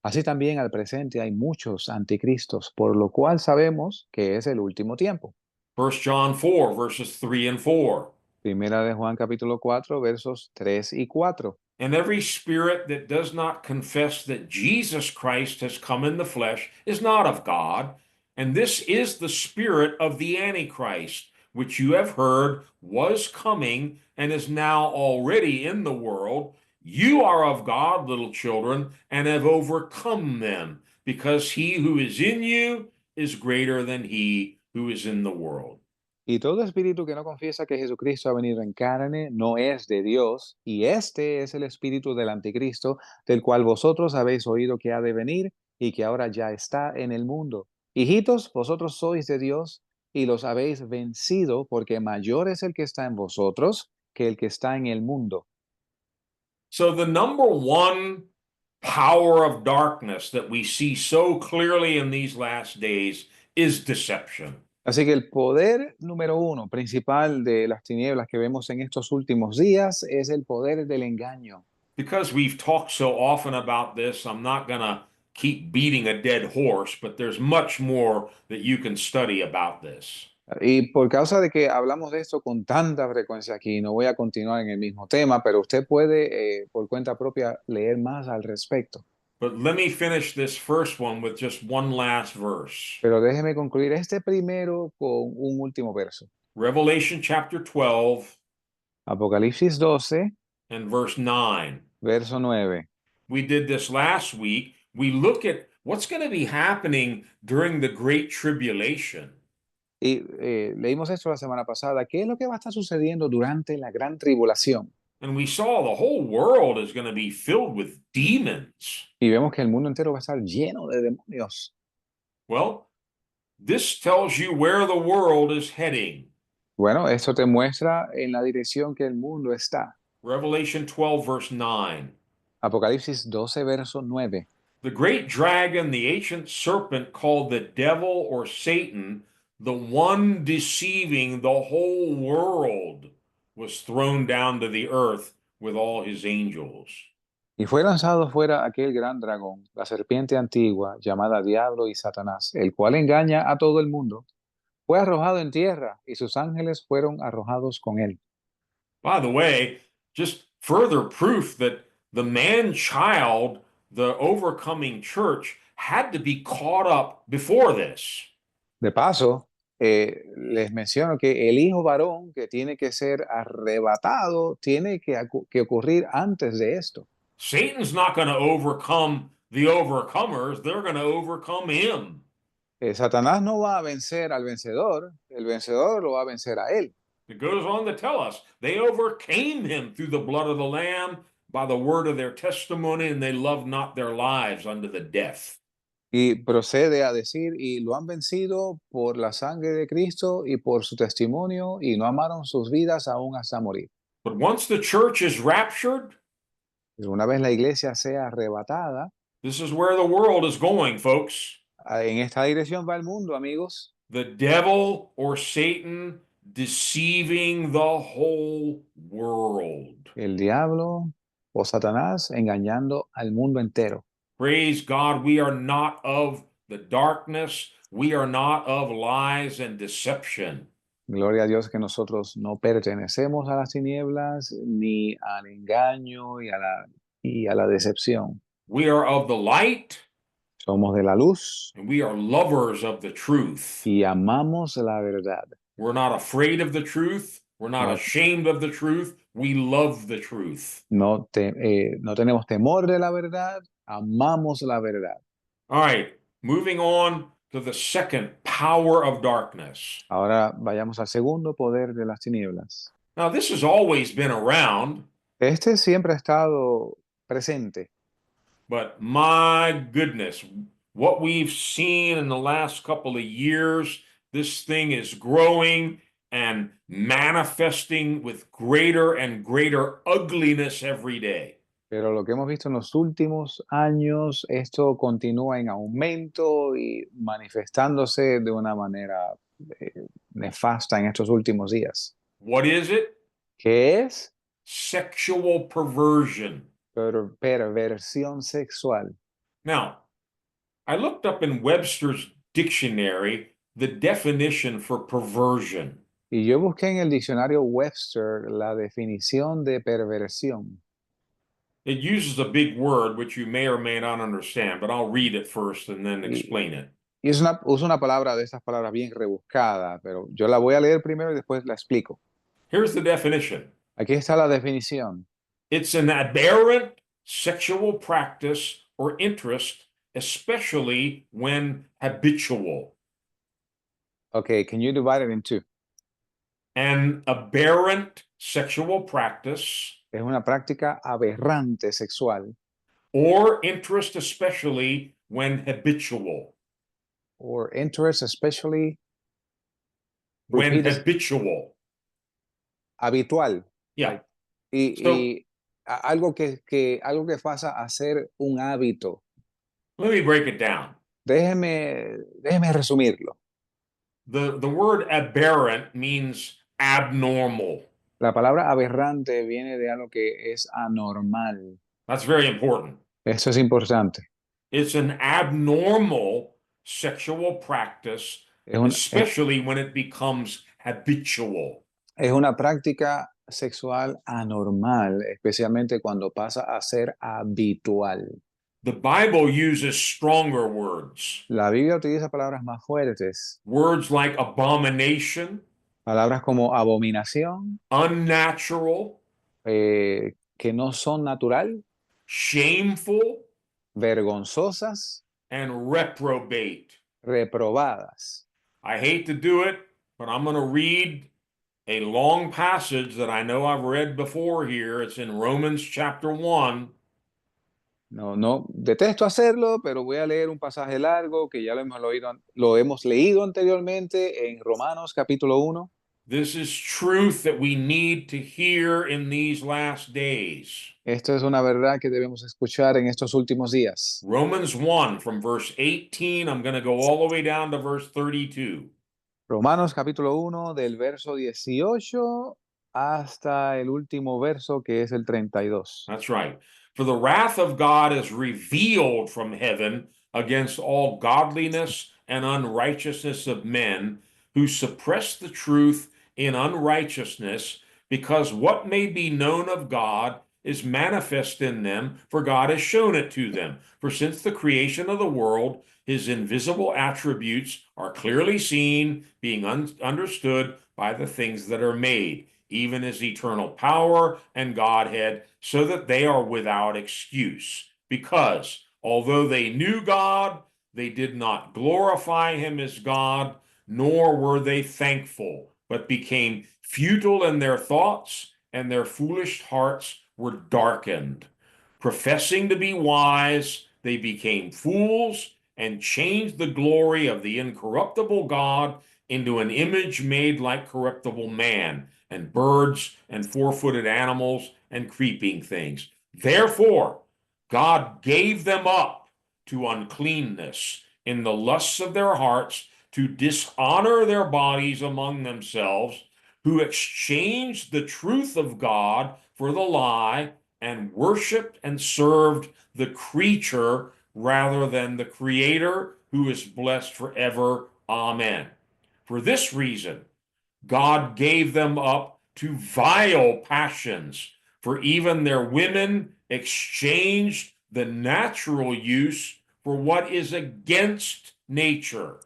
así también al presente hay muchos anticristos, por lo cual sabemos que es el último tiempo. 1 John 4, verses 3 and 4. Primera de Juan capítulo 4, versos 3 y 4. And every spirit that does not confess that Jesus Christ has come in the flesh is not of God. And this is the spirit of the Antichrist, which you have heard was coming and is now already in the world. You are of God, little children, and have overcome them, because he who is in you is greater than he who is in the world. Y todo espíritu que no confiesa que Jesucristo ha venido en carne no es de Dios, y este es el espíritu del anticristo, del cual vosotros habéis oído que ha de venir y que ahora ya está en el mundo. Hijitos, vosotros sois de Dios y los habéis vencido, porque mayor es el que está en vosotros que el que está en el mundo. So the number one power of darkness that we see so clearly in these last days is deception. Así que el poder número uno principal de las tinieblas que vemos en estos últimos días es el poder del engaño. Because we've talked so often about this, I'm not going to keep beating a dead horse, but there's much more that you can study about this. Y por causa de que hablamos de esto con tanta frecuencia aquí, no voy a continuar en el mismo tema, pero usted puede, por cuenta propia, leer más al respecto. But let me finish this first one with just one last verse. Pero déjeme concluir este primero con un último verso. Revelation chapter 12 Apocalipsis 12, and verse 9. verso 9. We did this last week. We look at what's going to be happening during the Great Tribulation. Y leímos esto la semana pasada. ¿Qué es lo que va a estar sucediendo durante la gran tribulación? And we saw the whole world is going to be filled with demons. Y vemos que el mundo entero va a estar lleno de demonios. Well, this tells you where the world is heading. Bueno, esto te muestra en la dirección que el mundo está. Revelation 12, verse 9. Apocalipsis 12, verso 9. The great dragon, the ancient serpent called the devil or Satan, the one deceiving the whole world, was thrown down to the earth with all his angels. Y fue lanzado fuera aquel gran dragón, la serpiente antigua, llamada Diablo y Satanás, el cual engaña a todo el mundo. Fue arrojado en tierra y sus ángeles fueron arrojados con él. By the way, just further proof that the man-child, the overcoming church, had to be caught up before this. De paso, les menciono que el hijo varón que tiene que ser arrebatado tiene que ocurrir antes de esto. Satan's not going to overcome the overcomers, they're going to overcome him. Satanás no va a vencer al vencedor, el vencedor lo va a vencer a él. It goes on to tell us they overcame him through the blood of the Lamb, by the word of their testimony, and they loved not their lives unto the death. Y procede a decir, y lo han vencido por la sangre de Cristo y por su testimonio, y no amaron sus vidas aún hasta morir. But once the church is raptured, Pero una vez la iglesia sea arrebatada, this is where the world is going, folks. en esta dirección va el mundo, amigos. The devil or Satan deceiving the whole world. El diablo o Satanás engañando al mundo entero. Praise God, we are not of the darkness. We are not of lies and deception. Gloria a Dios que nosotros no pertenecemos a las tinieblas ni al engaño y a la decepción. We are of the light, Somos de la luz and we are lovers of the truth. y amamos la verdad. We're not afraid of the truth. We're not No, ashamed of the truth. We love the truth. no tenemos temor de la verdad, amamos la verdad. All right, moving on to the second power of darkness. Ahora vayamos al segundo poder de las tinieblas. Now, this has always been around, Este siempre ha estado presente, but my goodness, what we've seen in the last couple of years, this thing is growing and manifesting with greater and greater ugliness every day. pero lo que hemos visto en los últimos años, esto continúa en aumento y manifestándose de una manera nefasta en estos últimos días. What is it? ¿Qué es? Sexual perversion. Perversión sexual. Now, I looked up in Webster's dictionary the definition for perversion. Y yo busqué en el diccionario Webster la definición de perversión. It uses a big word which you may or may not understand, but I'll read it first and then explain it. Y usa una palabra de estas palabras bien rebuscada, pero yo la voy a leer primero y después la explico. Here's the definition. Aquí está la definición. It's an aberrant sexual practice or interest, especially when habitual. Okay, can you divide it in two? An aberrant sexual practice Es una práctica aberrante sexual or interest, especially when habitual. or interest, especially When repeat it, habitual. habitual. Yeah. Y algo que pasa a ser un hábito. Let me break it down. Déjeme resumirlo. The word aberrant means abnormal. La palabra aberrante viene de algo que es anormal. That's very important. Eso es importante. It's an abnormal sexual practice, especially when it becomes habitual. Es una práctica sexual anormal, especialmente cuando pasa a ser habitual. The Bible uses stronger words. La Biblia utiliza palabras más fuertes. Words like abomination, Palabras como abominación, unnatural, que no son natural, shameful, vergonzosas, and reprobate. reprobadas. I hate to do it, but I'm going to read a long passage that I know I've read before here. It's in Romans chapter 1. No, detesto hacerlo, pero voy a leer un pasaje largo que ya lo hemos leído anteriormente en Romanos capítulo 1. This is truth that we need to hear in these last days. Esto es una verdad que debemos escuchar en estos últimos días. Romans 1 from verse 18, I'm going to go all the way down to verse 32. Romanos capítulo 1 del verso 18 hasta el último verso que es el 32. That's right. For the wrath of God is revealed from heaven against all godliness and unrighteousness of men who suppress the truth in unrighteousness, because what may be known of God is manifest in them, for God has shown it to them. For since the creation of the world, his invisible attributes are clearly seen, being understood by the things that are made, even his eternal power and Godhead, so that they are without excuse. Because although they knew God, they did not glorify him as God, nor were they thankful, but became futile in their thoughts, and their foolish hearts were darkened. Professing to be wise, they became fools and changed the glory of the incorruptible God into an image made like corruptible man, and birds, and four-footed animals, and creeping things. Therefore, God gave them up to uncleanness in the lusts of their hearts to dishonor their bodies among themselves, who exchanged the truth of God for the lie and worshiped and served the creature rather than the Creator, who is blessed forever. Amen. For this reason, God gave them up to vile passions, for even their women exchanged the natural use for what is against nature.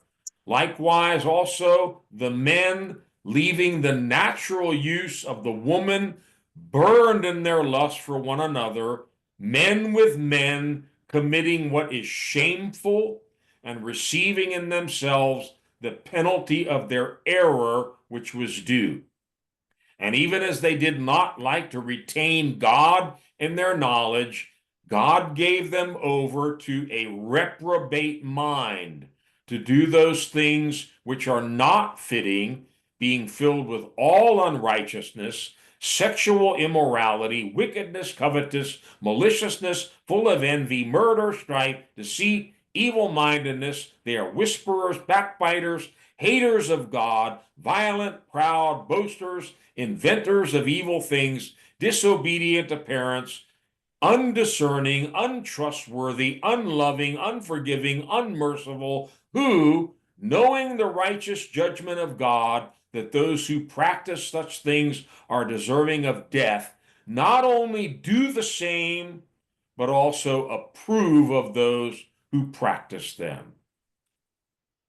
Likewise, also, the men, leaving the natural use of the woman, burned in their lust for one another, men with men, committing what is shameful, and receiving in themselves the penalty of their error which was due. And even as they did not like to retain God in their knowledge, God gave them over to a reprobate mind to do those things which are not fitting, being filled with all unrighteousness, sexual immorality, wickedness, covetous, maliciousness, full of envy, murder, strife, deceit, evil-mindedness. They are whisperers, backbiters, haters of God, violent, proud, boasters, inventors of evil things, disobedient to parents, undiscerning, untrustworthy, unloving, unforgiving, unmerciful, who, knowing the righteous judgment of God, that those who practice such things are deserving of death, not only do the same, but also approve of those who practice them.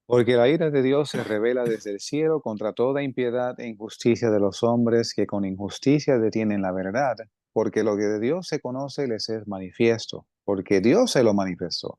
Porque la ira de Dios se revela desde el cielo contra toda impiedad e injusticia de los hombres que con injusticia detienen la verdad, porque lo que de Dios se conoce les es manifiesto, porque Dios se lo manifestó.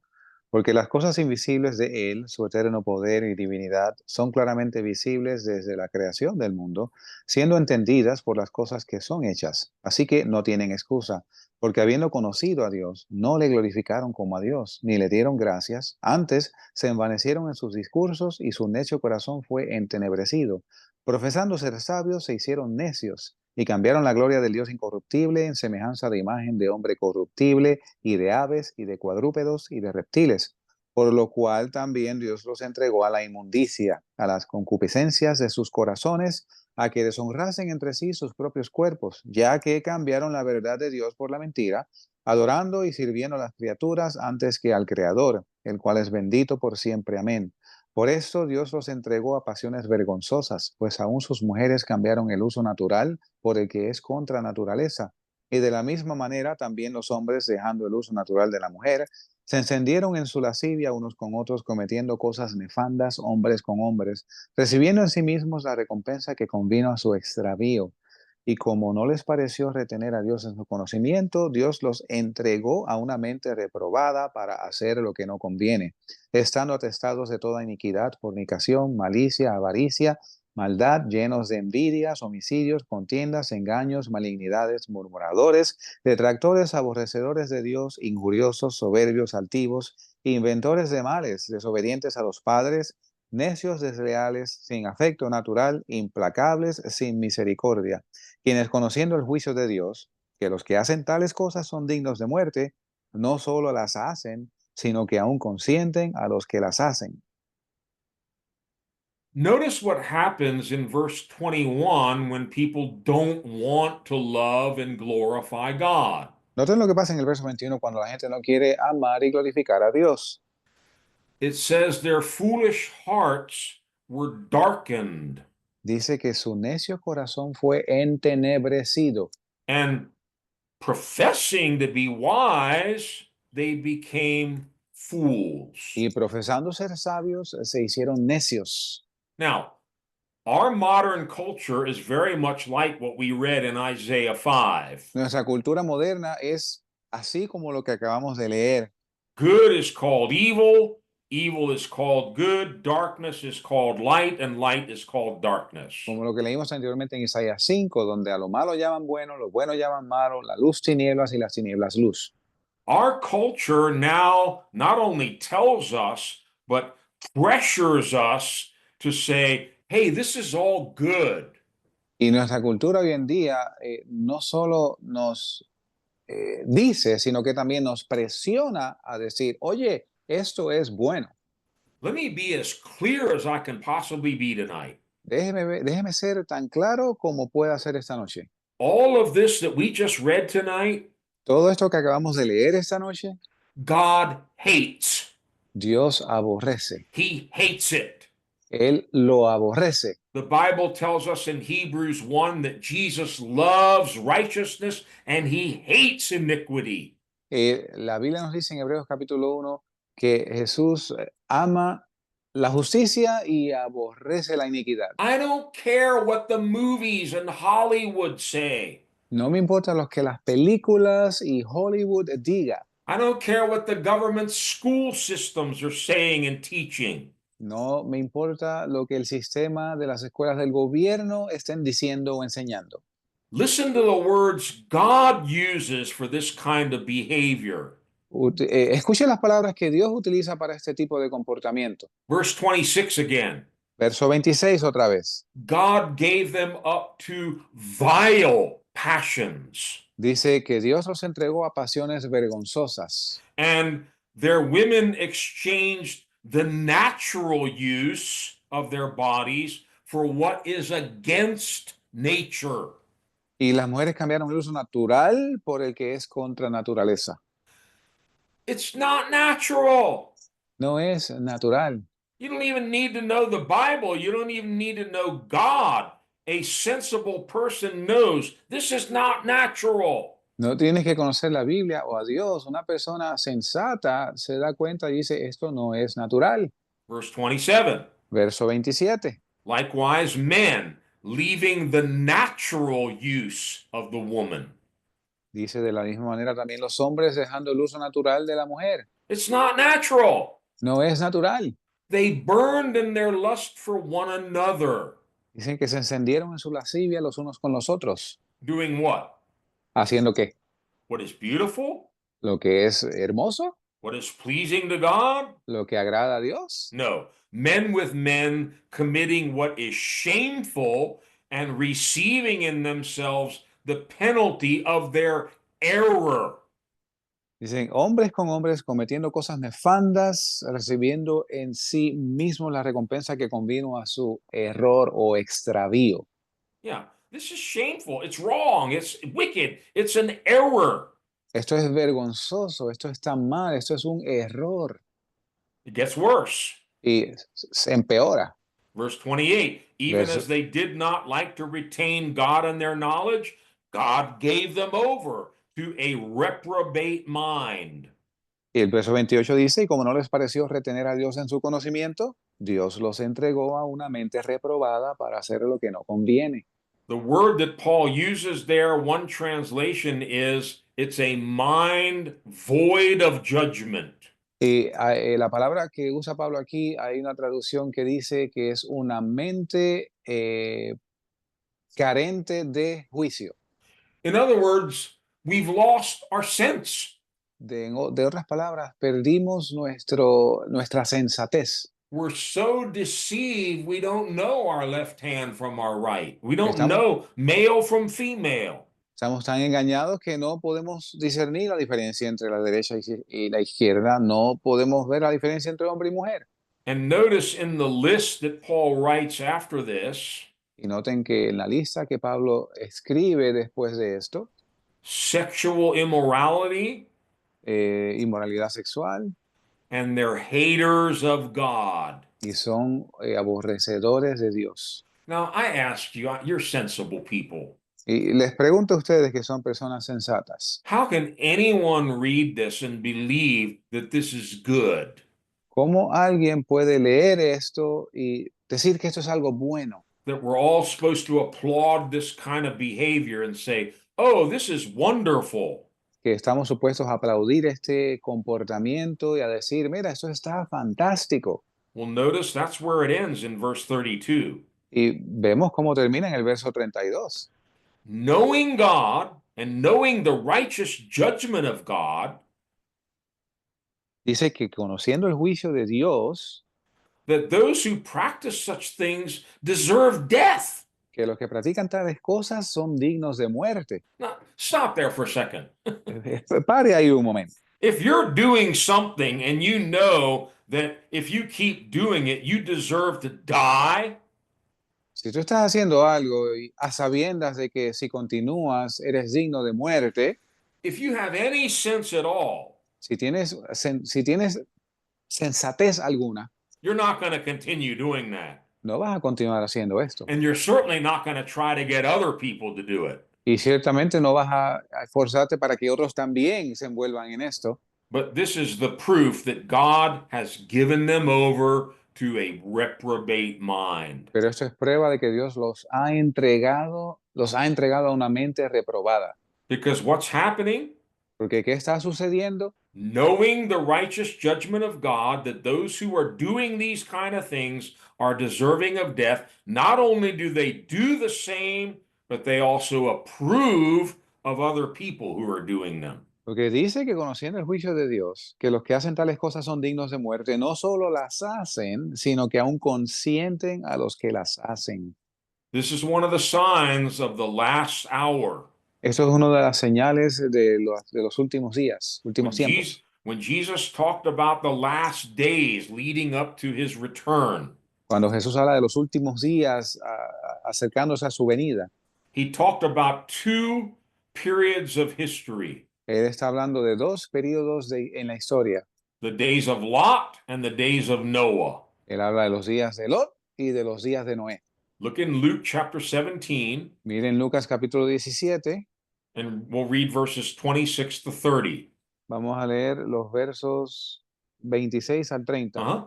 Porque las cosas invisibles de Él, su eterno poder y divinidad, son claramente visibles desde la creación del mundo, siendo entendidas por las cosas que son hechas. Así que no tienen excusa, porque habiendo conocido a Dios, no le glorificaron como a Dios, ni le dieron gracias. Antes se envanecieron en sus discursos y su necio corazón fue entenebrecido. Profesando ser sabios, se hicieron necios y cambiaron la gloria del Dios incorruptible en semejanza de imagen de hombre corruptible y de aves y de cuadrúpedos y de reptiles. Por lo cual también Dios los entregó a la inmundicia, a las concupiscencias de sus corazones, a que deshonrasen entre sí sus propios cuerpos, ya que cambiaron la verdad de Dios por la mentira, adorando y sirviendo a las criaturas antes que al Creador, el cual es bendito por siempre. Amén. Por esto Dios los entregó a pasiones vergonzosas, pues aún sus mujeres cambiaron el uso natural por el que es contra naturaleza. Y de la misma manera también los hombres, dejando el uso natural de la mujer, se encendieron en su lascivia unos con otros, cometiendo cosas nefandas hombres con hombres, recibiendo en sí mismos la recompensa que convino a su extravío. Y como no les pareció retener a Dios en su conocimiento, Dios los entregó a una mente reprobada para hacer lo que no conviene, estando atestados de toda iniquidad, fornicación, malicia, avaricia, maldad, llenos de envidias, homicidios, contiendas, engaños, malignidades, murmuradores, detractores, aborrecedores de Dios, injuriosos, soberbios, altivos, inventores de males, desobedientes a los padres, necios, desleales, sin afecto natural, implacables, sin misericordia, quienes conociendo el juicio de Dios, que los que hacen tales cosas son dignos de muerte, no solo las hacen, sino que aún consienten a los que las hacen. Notice what happens in verse 21 when people don't want to love and glorify God. Noten lo que pasa en el verso 21 cuando la gente no quiere amar y glorificar a Dios. It says their foolish hearts were darkened, Dice que su necio corazón fue entenebrecido. and professing to be wise, they became fools. Y profesando ser sabios, se hicieron necios. Now, our modern culture is very much like what we read in Isaiah 5. Nuestra cultura moderna es así como lo que acabamos de leer. Good is called evil, evil is called good, darkness is called light, and light is called darkness. Como lo que leímos anteriormente en Isaías 5, donde a lo malo llaman bueno, lo bueno llaman malo, la luz tinieblas y las tinieblas luz. Our culture now not only tells us, but pressures us to say, hey, this is all good. Y nuestra cultura hoy en día no solo nos dice, sino que también nos presiona a decir, oye, esto es bueno. Let me be as clear as I can possibly be tonight. Déjeme ser tan claro como pueda ser esta noche. All of this that we just read tonight, Todo esto que acabamos de leer esta noche, God hates. Dios aborrece. He hates it. Él lo aborrece. The Bible tells us in Hebrews 1 that Jesus loves righteousness and he hates iniquity. La Biblia nos dice en Hebreos capítulo 1 que Jesús ama la justicia y aborrece la iniquidad. I don't care what the movies and Hollywood say. No me importa lo que las películas y Hollywood diga. I don't care what the government school systems are saying and teaching. No me importa lo que el sistema de las escuelas del gobierno estén diciendo o enseñando. Listen to the words God uses for this kind of behavior. Escuche las palabras que Dios utiliza para este tipo de comportamiento. Verse 26 again. Verso 26 otra vez. God gave them up to vile passions, Dice que Dios los entregó a pasiones vergonzosas. and their women exchanged the natural use of their bodies for what is against nature. Y las mujeres cambiaron el uso natural por el que es contra naturaleza. It's not natural. No es natural. You don't even need to know the Bible. You don't even need to know God. A sensible person knows this is not natural. No tienes que conocer la Biblia o a Dios. Una persona sensata se da cuenta y dice, esto no es natural. Verse 27. Verso 27. Likewise, men, leaving the natural use of the woman. Dice de la misma manera también los hombres dejando el uso natural de la mujer. It's not natural. No es natural. They burned in their lust for one another. Dicen que se encendieron en su lascivia los unos con los otros. Doing what? ¿Haciendo qué? What is beautiful? ¿Lo que es hermoso? What is pleasing to God? ¿Lo que agrada a Dios? No. Men with men committing what is shameful and receiving in themselves the penalty of their error. Dicen hombres con hombres cometiendo cosas nefandas, recibiendo en sí mismos la recompensa que convino a su error o extravío. Yeah, this is shameful. It's wrong. It's wicked. It's an error. Esto es vergonzoso, esto está mal, esto es un error. It gets worse. Y se empeora. Verse 28, even Verso- as they did not like to retain God in their knowledge, God gave them over to a reprobate mind. Y el verso 28 dice, y como no les pareció retener a Dios en su conocimiento, Dios los entregó a una mente reprobada para hacer lo que no conviene. The word that Paul uses there, one translation is, it's a mind void of judgment. Y la palabra que usa Pablo aquí, hay una traducción que dice que es una mente carente de juicio. In other words, we've lost our sense. De otras palabras, perdimos nuestra sensatez. We're so deceived, we don't know our left hand from our right. We don't Estamos, know male from female. estamos tan engañados que no podemos discernir la diferencia entre la derecha y la izquierda. No podemos ver la diferencia entre hombre y mujer. And notice in the list that Paul writes after this, Y noten que en la lista que Pablo escribe después de esto, sexual immorality, inmoralidad sexual, and they're haters of God. y son aborrecedores de Dios. Now, I ask you, you're sensible people. Y les pregunto a ustedes que son personas sensatas, How can anyone read this and believe that this is good? ¿cómo alguien puede leer esto y decir que esto es algo bueno? That we're all supposed to applaud this kind of behavior and say, oh, this is wonderful. Que estamos supuestos a aplaudir este comportamiento y a decir, mira, esto está fantástico. Well, notice that's where it ends in verse 32. Y vemos cómo termina en el verso 32. Knowing God and knowing the righteous judgment of God, Dice que conociendo el juicio de Dios, that those who practice such things deserve death. que los que practican tales cosas son dignos de muerte. Now, stop there for a second. Pare ahí un momento. If you're doing something and you know that if you keep doing it, you deserve to die, Si tú estás haciendo algo a sabiendas de que si continúas eres digno de muerte, if you have any sense at all, si tienes sensatez alguna, you're not going to continue doing that. no vas a continuar haciendo esto. And you're certainly not going to try to get other people to do it. Y ciertamente no vas a esforzarte para que otros también se envuelvan en esto. But this is the proof that God has given them over to a reprobate mind. Pero esto es prueba de que Dios los ha entregado a una mente reprobada. Because what's happening? Porque ¿qué está sucediendo? Knowing the righteous judgment of God, that those who are doing these kind of things are deserving of death, not only do they do the same, but they also approve of other people who are doing them. Porque dice que conociendo el juicio de Dios, que los que hacen tales cosas son dignos de muerte, no solo las hacen, sino que aún consienten a los que las hacen. This is one of the signs of the last hour. Eso es una de las señales de los últimos días, últimos tiempos. When Jesus talked about the last days leading up to his return, Cuando Jesús habla de los últimos días acercándose a su venida, he talked about two periods of history, él está hablando de dos periodos en la historia. the days of Lot and the days of Noah. Él habla de los días de Lot y de los días de Noé. Look in Luke chapter 17, Miren Lucas capítulo 17, and we'll read verses 26 to 30. vamos a leer los versos 26 al 30. Uh-huh.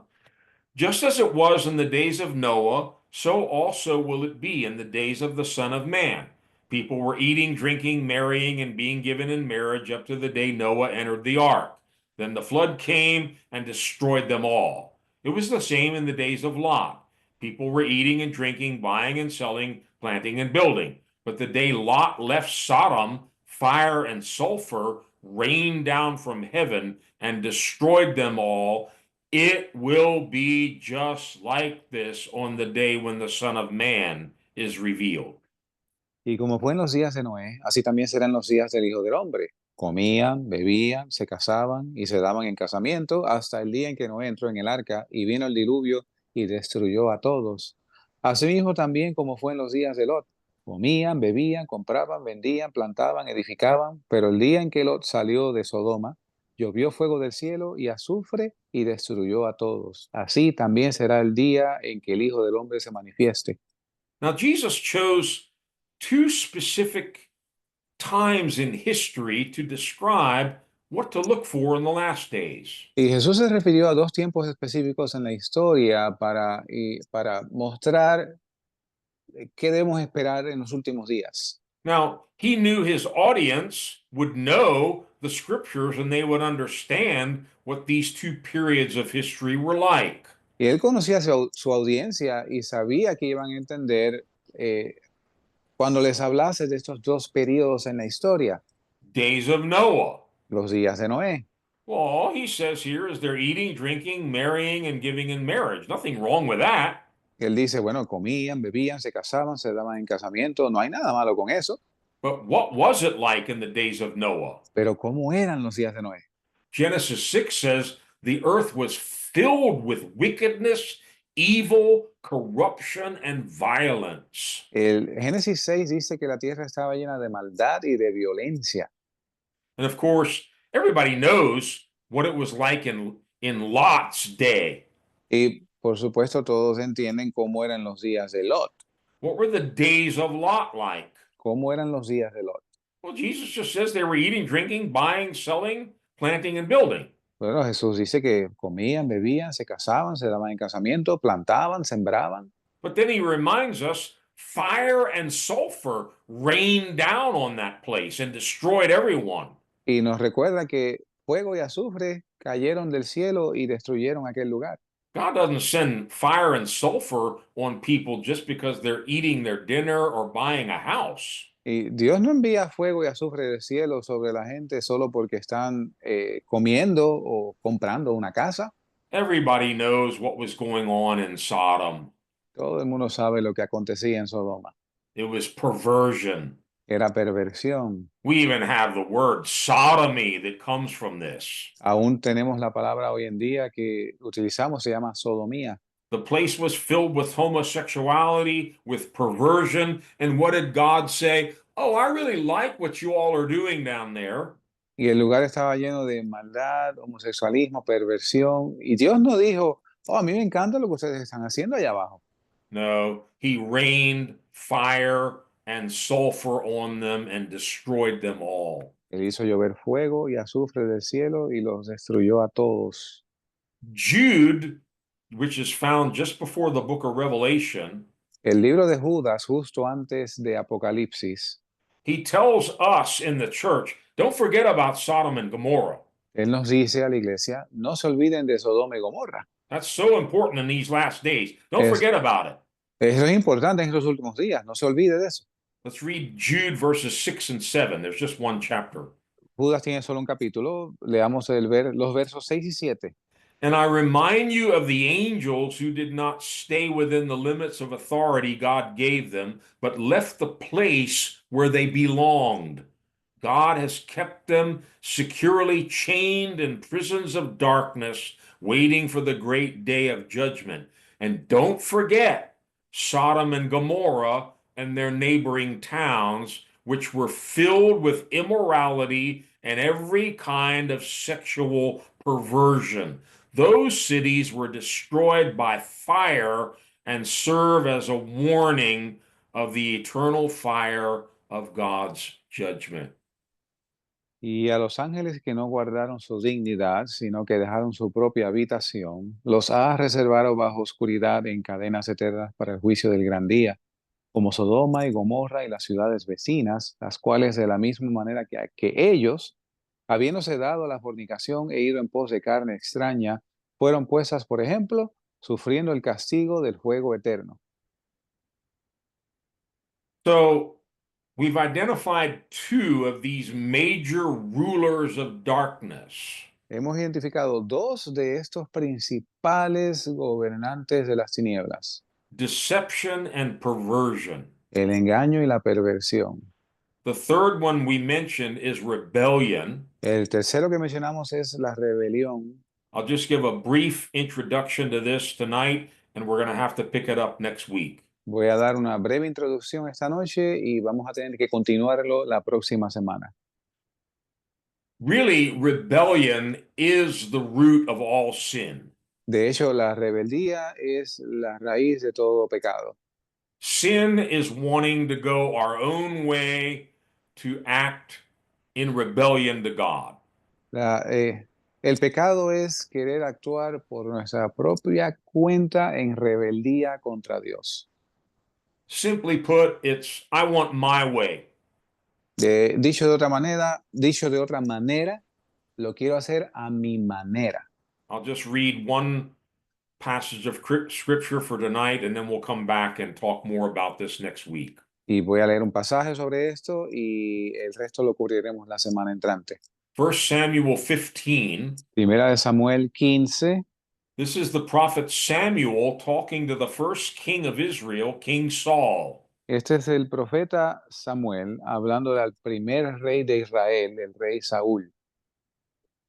Just as it was in the days of Noah, so also will it be in the days of the Son of Man. People were eating, drinking, marrying, and being given in marriage up to the day Noah entered the ark. Then the flood came and destroyed them all. It was the same in the days of Lot. People were eating and drinking, buying and selling, planting and building. But the day Lot left Sodom, fire and sulfur rained down from heaven and destroyed them all. It will be just like this on the day when the Son of Man is revealed. Y como fue en los días de Noé, así también serán los días del Hijo del Hombre. Comían, bebían, se casaban y se daban en casamiento hasta el día en que Noé entró en el arca y vino el diluvio y destruyó a todos. Asimismo también como fue en los días de Lot. Comían, bebían, compraban, vendían, plantaban, edificaban, pero el día en que Lot salió de Sodoma, llovió fuego del cielo y azufre y destruyó a todos. Así también será el día en que el Hijo del Hombre se manifieste. Now, Jesus chose two specific times in history to describe what to look for in the last days. Y Jesús se refirió a dos tiempos específicos en la historia para mostrar qué debemos esperar en los últimos días. Now, he knew his audience would know the scriptures and they would understand what these two periods of history were like. Y él conocía su audiencia y sabía que iban a entender cuando les hablase de estos dos periodos en la historia, Days of Noah. los días de Noé. Well, all he says here is they're eating, drinking, marrying, and giving in marriage. Nothing wrong with that. Él dice, bueno, comían, bebían, se casaban, se daban en casamiento, no hay nada malo con eso, But what was it like in the days of Noah? pero ¿cómo eran los días de Noé? Genesis 6 says the earth was filled with wickedness, evil, corruption, and violence. El Génesis 6 dice que la tierra estaba llena de maldad y de violencia. And of course, everybody knows what it was like in Lot's day. Y por supuesto todos entienden cómo eran los días de Lot. What were the days of Lot like? ¿Cómo eran los días de Lot? Well, Jesus just says they were eating, drinking, buying, selling, planting, and building. Bueno, Jesús dice que comían, bebían, se casaban, se daban en casamiento, plantaban, sembraban. But then he reminds us fire and sulfur rained down on that place and destroyed everyone. Y nos recuerda que fuego y azufre cayeron del cielo y destruyeron aquel lugar. God doesn't send fire and sulfur on people just because they're eating their dinner or buying a house. Y Dios no envía fuego y azufre del cielo sobre la gente solo porque están comiendo o comprando una casa. Everybody knows what was going on in Sodom. Todo el mundo sabe lo que acontecía en Sodoma. It was perversion. Era perversión. We even have the word sodomy that comes from this. Aún tenemos la palabra hoy en día que utilizamos, se llama sodomía. The place was filled with homosexuality, with perversion. And what did God say? Oh, I really like what you all are doing down there. Y el lugar estaba lleno de maldad, homosexualismo, perversión. Y Dios no dijo, oh, a mí me encanta lo que ustedes están haciendo allá abajo. No, he rained fire and sulfur on them and destroyed them all. Él hizo llover fuego y azufre del cielo y los destruyó a todos. Jude, which is found just before the book of Revelation, El libro de Judas, justo antes de Apocalipsis, he tells us in the church, don't forget about Sodom and Gomorrah. él nos dice a la iglesia, no se olviden de Sodoma y Gomorra. That's so important in these last days. Don't Es, forget about it. eso es importante en los últimos días, no se olvide de eso. Let's read Jude verses 6 and 7. There's just one chapter. Judas tiene solo un capítulo, leamos los versos 6 y 7. And I remind you of the angels who did not stay within the limits of authority God gave them, but left the place where they belonged. God has kept them securely chained in prisons of darkness, waiting for the great day of judgment. And don't forget Sodom and Gomorrah and their neighboring towns, which were filled with immorality and every kind of sexual perversion. Those cities were destroyed by fire and serve as a warning of the eternal fire of God's judgment. Y a los ángeles que no guardaron su dignidad, sino que dejaron su propia habitación, los ha reservado bajo oscuridad en cadenas eternas para el juicio del gran día, como Sodoma y Gomorra y las ciudades vecinas, las cuales de la misma manera que ellos, habiéndose dado a la fornicación e ido en pos de carne extraña, fueron puestas, por ejemplo, sufriendo el castigo del fuego eterno. So we've identified two of these major rulers of darkness. Hemos identificado dos de estos principales gobernantes de las tinieblas, Deception and perversion. el engaño y la perversión. The third one we mentioned is rebellion. El tercero que mencionamos es la rebelión. I'll just give a brief introduction to this tonight, and we're going to have to pick it up next week. Voy a dar una breve introducción esta noche y vamos a tener que continuarlo la próxima semana. Really, rebellion is the root of all sin. De hecho, la rebeldía es la raíz de todo pecado. Sin is wanting to go our own way, to act in rebellion to God. El pecado es querer actuar por nuestra propia cuenta en rebeldía contra Dios. Simply put, it's I want my way. Dicho de otra manera, lo quiero hacer a mi manera. I'll just read one passage of scripture for tonight, and then we'll come back and talk more about this next week. Y voy a leer un pasaje sobre esto y el resto lo cubriremos la semana entrante. 1 Samuel 15. Primera de Samuel 15. This is the prophet Samuel talking to the first king of Israel, King Saul. Este es el profeta Samuel hablando al primer rey de Israel, el rey Saúl.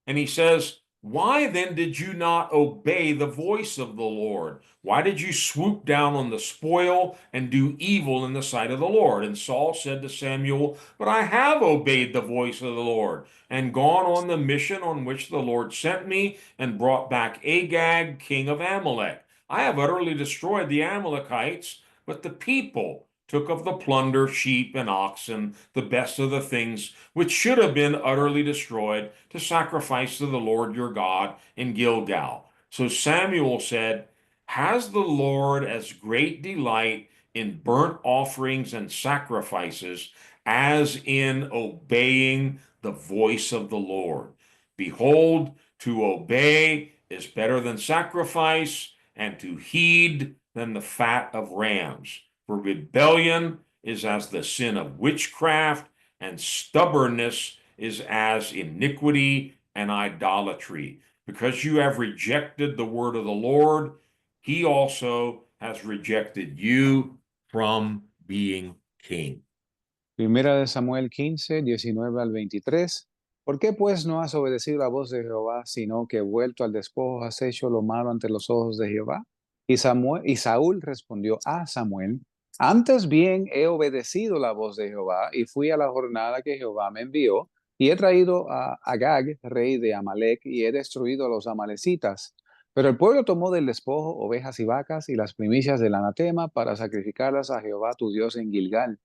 And he says, why then did you not obey the voice of the Lord? Why did you swoop down on the spoil and do evil in the sight of the Lord? And Saul said to Samuel, but I have obeyed the voice of the Lord and gone on the mission on which the Lord sent me and brought back Agag, king of Amalek. I have utterly destroyed the Amalekites, but the people took of the plunder, sheep and oxen, the best of the things which should have been utterly destroyed, to sacrifice to the Lord your God in Gilgal. So Samuel said, has the Lord as great delight in burnt offerings and sacrifices as in obeying the voice of the Lord? Behold, to obey is better than sacrifice, and to heed than the fat of rams. For rebellion is as the sin of witchcraft, and stubbornness is as iniquity and idolatry. Because you have rejected the word of the Lord, he also has rejected you from being king. Primera de Samuel 15, 19 al 23. ¿Por qué pues no has obedecido la voz de Jehová, sino que vuelto al despojo has hecho lo malo ante los ojos de Jehová? Y Saúl respondió a Samuel: Antes bien he obedecido la voz de Jehová y fui a la jornada que Jehová me envió y he traído a Agag, rey de Amalec, y he destruido a los amalecitas. Pero el pueblo tomó del despojo ovejas y vacas y las primicias del anatema para sacrificarlas a Jehová tu Dios en Gilgal.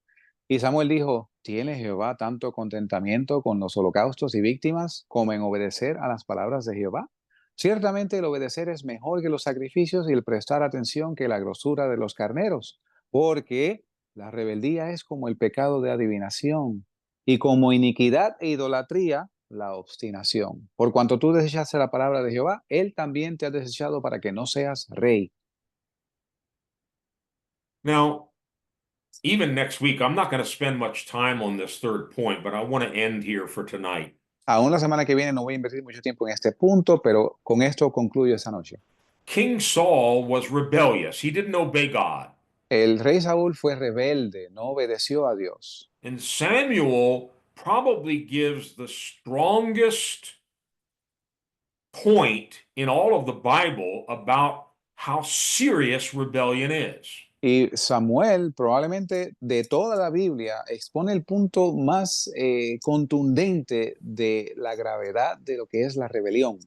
Y Samuel dijo: ¿Tiene Jehová tanto contentamiento con los holocaustos y víctimas como en obedecer a las palabras de Jehová? Ciertamente el obedecer es mejor que los sacrificios y el prestar atención que la grosura de los carneros, porque la rebeldía es como el pecado de adivinación y como iniquidad e idolatría la obstinación. Por cuanto tú desechaste la palabra de Jehová, él también te ha desechado para que no seas rey. Now, even next week, I'm not going to spend much time on this third point, but I want to end here for tonight. Aún la semana que viene no voy a invertir mucho tiempo en este punto, pero con esto concluyo esta noche. King Saul was rebellious. He didn't obey God. El rey Saúl fue rebelde, no obedeció a Dios. And Samuel probably gives the strongest point in all of the Bible about how serious rebellion is. Y Samuel, probablemente de toda la Biblia, expone el punto más contundente de la gravedad de lo que es la rebelión.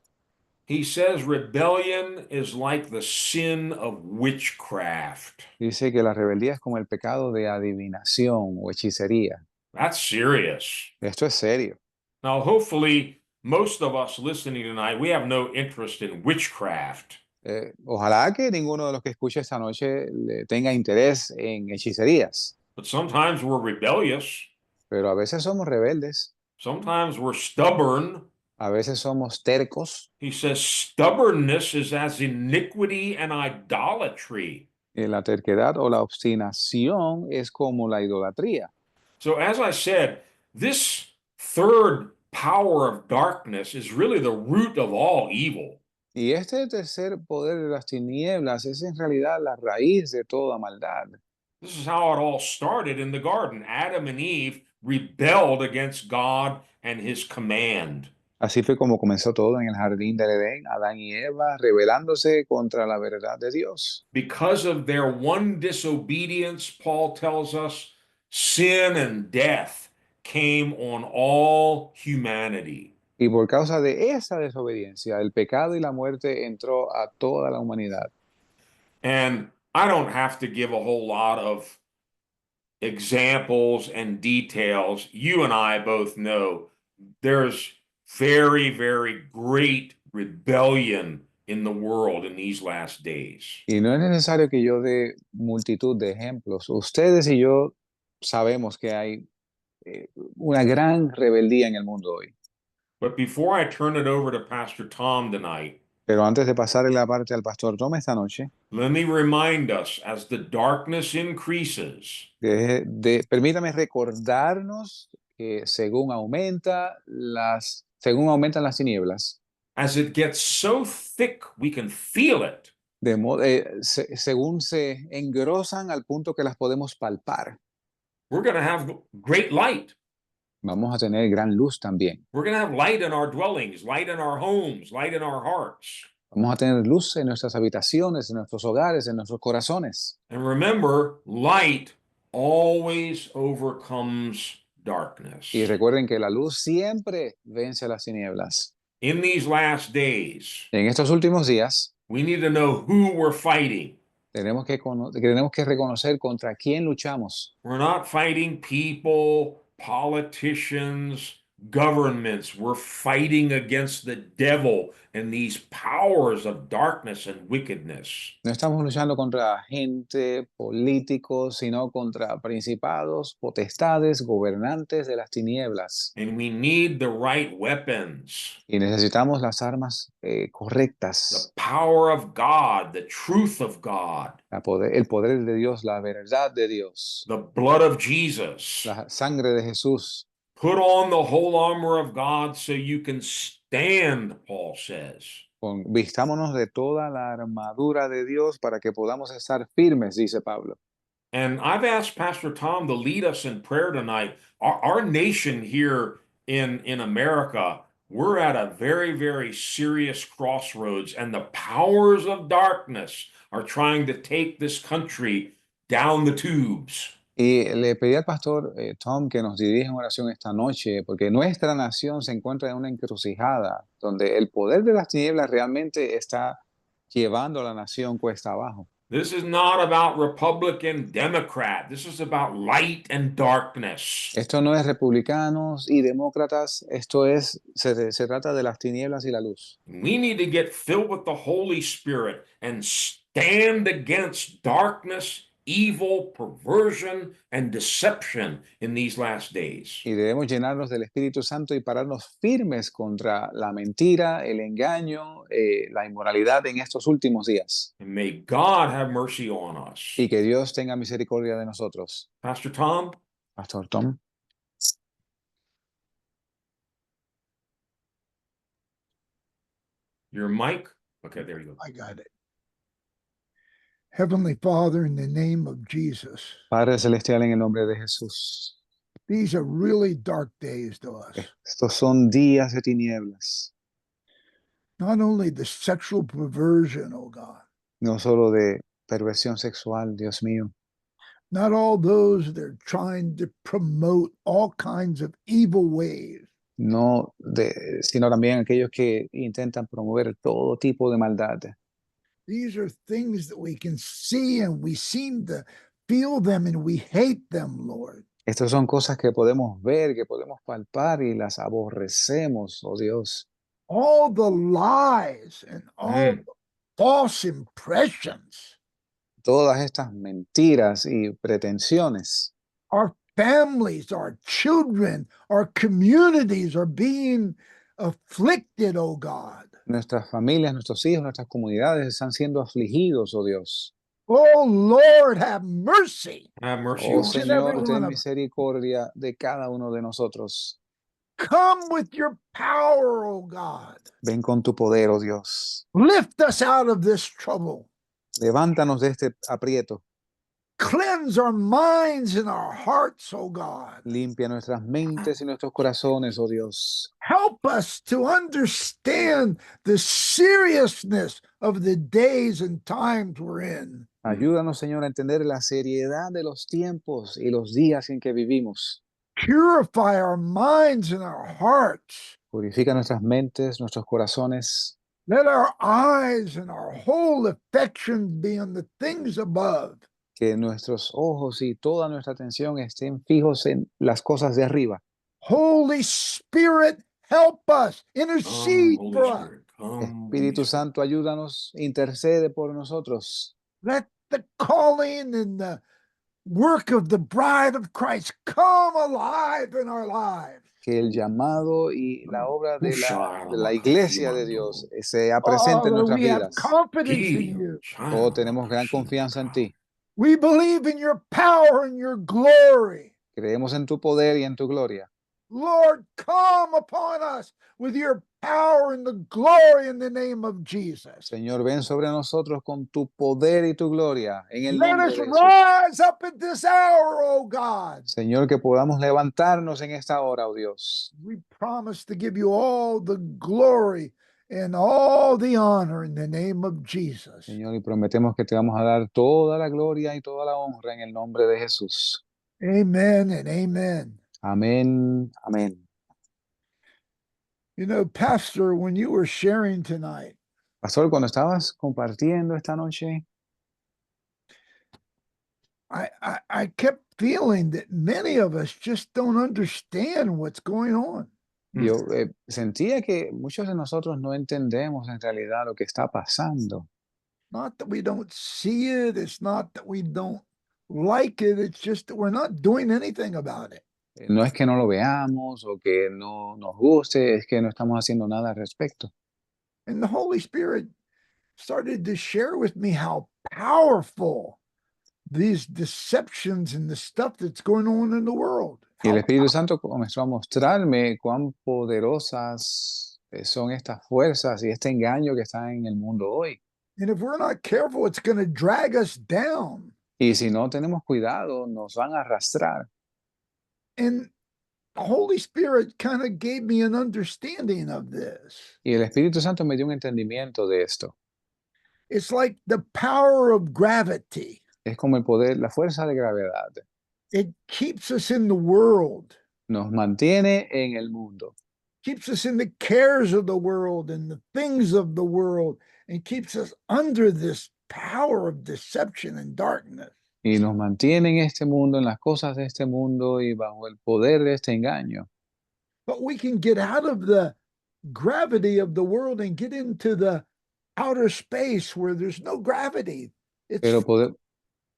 He says rebellion is like the sin of witchcraft. Dice que la rebeldía es como el pecado de adivinación o hechicería. That's serious. Esto es serio. Now, hopefully, most of us listening tonight, we have no interest in witchcraft. Ojalá que ninguno de los que escuche esta noche le tenga interés en hechicerías, But sometimes we're rebellious. pero a veces somos rebeldes, Sometimes we're stubborn. a veces somos tercos. He says stubbornness is as iniquity and idolatry. La terquedad o la obstinación es como la idolatría. So, as I said, this third power of darkness is really the root of all evil. Y este tercer poder de las tinieblas es en realidad la raíz de toda maldad. This is how it all started in the garden. Adam and Eve rebelled against God and his command. Así fue como comenzó todo en el jardín del Edén, Adán y Eva rebelándose contra la verdad de Dios. Because of their one disobedience, Paul tells us, sin and death came on all humanity. Y por causa de esa desobediencia, el pecado y la muerte entró a toda la humanidad. And I don't have to give a whole lot of examples and details. You and I both know there's very, very great rebellion in the world in these last days. Y no es necesario que yo dé multitud de ejemplos. Ustedes y yo sabemos que hay una gran rebeldía en el mundo hoy. But before I turn it over to Pastor Tom tonight, Pero antes de pasarle la parte al pastor Tom esta noche, let me remind us as the darkness increases, permítame recordarnos que según aumentan las tinieblas, as it gets so thick we can feel it, según se engrosan al punto que las podemos palpar, we're going to have great light. vamos a tener gran luz también. We're going to have light in our dwellings, light in our homes, light in our hearts. Vamos a tener luz en nuestras habitaciones, en nuestros hogares, en nuestros corazones. And remember, light always overcomes darkness. Y recuerden que la luz siempre vence a las tinieblas. In these last days, En estos últimos días, we need to know who we're fighting. tenemos que reconocer contra quién luchamos. We're not fighting people, politicians, governments. We're fighting against the devil and these powers of darkness and wickedness. No estamos luchando contra gente, políticos, sino contra principados, potestades, gobernantes de las tinieblas. And we need the right weapons. Y necesitamos las armas The correctas, power of God, the truth of God, el poder de Dios, la verdad de Dios, the blood of Jesus. la sangre de Jesús. Put on the whole armor of God so you can stand, Paul says. Vistámonos de toda la armadura de Dios para que podamos estar firmes, dice Pablo. And I've asked Pastor Tom to lead us in prayer tonight. Our nation here in America, we're at a very, very serious crossroads, and the powers of darkness are trying to take this country down the tubes. Y le pedí al pastor Tom que nos dirija en oración esta noche, porque nuestra nación se encuentra en una encrucijada donde el poder de las tinieblas realmente está llevando a la nación cuesta abajo. This is not about Republican, Democrat. This is about light and darkness. Esto no es republicanos y demócratas, esto es, se trata de las tinieblas y la luz. We need to get filled with the Holy Spirit and stand against darkness, evil, perversion, and deception in these last days. Y debemos llenarnos del Espíritu Santo y pararnos firmes contra la mentira, el engaño, la inmoralidad en estos últimos días. And may God have mercy on us. Y que Dios tenga misericordia de nosotros. Pastor Tom? Pastor Tom. Your mic? Okay, there you go. I got it. Heavenly Father, in the name of Jesus, Padre Celestial, en el nombre de Jesús. these are really dark days to us. Estos son días de tinieblas, Not only the sexual perversion, oh God, no solo de perversión sexual, Dios mío, not all those that are trying to promote all kinds of evil ways. no sino también aquellos que intentan promover todo tipo de maldad. These are things that we can see and we seem to feel them and we hate them, Lord. Estas son cosas que podemos ver, que podemos palpar y las aborrecemos, oh Dios. All the lies and all the false impressions. Todas estas mentiras y pretensiones. Our families, our children, our communities are being afflicted, oh God. Nuestras familias, nuestros hijos, nuestras comunidades están siendo afligidos, oh Dios. Oh Lord, have mercy. Have mercy Oh on us. Each and every Señor, one ten of us. misericordia de cada uno de nosotros. Come with your power, oh God. Ven con tu poder, oh Dios. Lift us out of this trouble. Levántanos de este aprieto. Cleanse our minds and our hearts, oh God. Limpia nuestras mentes y nuestros corazones, oh Dios. Help us to understand the seriousness of the days and times we're in. Ayúdanos, Señor, a entender la seriedad de los tiempos y los días en que vivimos. Purify our minds and our hearts. Purifica nuestras mentes, nuestros corazones. Let our eyes and our whole affections be on the things above. Que nuestros ojos y toda nuestra atención estén fijos en las cosas de arriba. Holy Spirit, help us. Intercede Come, for Holy us. Spirit. Come, Espíritu Holy Spirit. Santo, ayúdanos, intercede por nosotros. Let the calling and the work of the bride of Christ come alive in our lives. Que el llamado y la obra de la iglesia de Dios sea presente en Father, nuestras we have vidas. confidence in you. Oh, tenemos gran confianza en ti. We believe in your power and your glory. Creemos en tu poder y en tu gloria. Lord, come upon us with your power and the glory in the name of Jesus. Señor, ven sobre nosotros con tu poder y tu gloria en el Let nombre us de Jesús. rise up at this hour, oh God. Señor, que podamos levantarnos en esta hora, oh Dios. We promise to give you all the glory and all the honor in the name of Jesus. Señor, y prometemos que te vamos a dar toda la gloria y toda la honra en el nombre de Jesús. Amen and amen. Amén, amén. You know, Pastor, when you were sharing tonight, Pastor, cuando estabas compartiendo esta noche, I kept feeling that many of us just don't understand what's going on. yo sentía que muchos de nosotros no entendemos en realidad lo que está pasando. Not that we don't see it, it's not that we don't like it, it's just that we're not doing anything about it. No es que no lo veamos o que no nos guste, es que no estamos haciendo nada al respecto. And the Holy Spirit started to share with me how powerful these deceptions and the stuff that's going on in the world. Y el How- Espíritu Santo comenzó a mostrarme cuán poderosas son estas fuerzas y este engaño que está en el mundo hoy. and if we're not careful, it's going to drag us down. Y si no tenemos cuidado, nos van a arrastrar. And the Holy Spirit kind of gave me an understanding of this. Y el Espíritu Santo me dio un entendimiento de esto. It's like the power of gravity. Es como el poder, la fuerza de gravedad. It keeps us in the world, Nos mantiene en el mundo. keeps us in the cares of the world and the things of the world, and keeps us under this power of deception and darkness. Y nos mantiene en este mundo, en las cosas de este mundo y bajo el poder de este engaño. But we can get out of the gravity of the world and get into the outer space where there's no gravity. It's Pero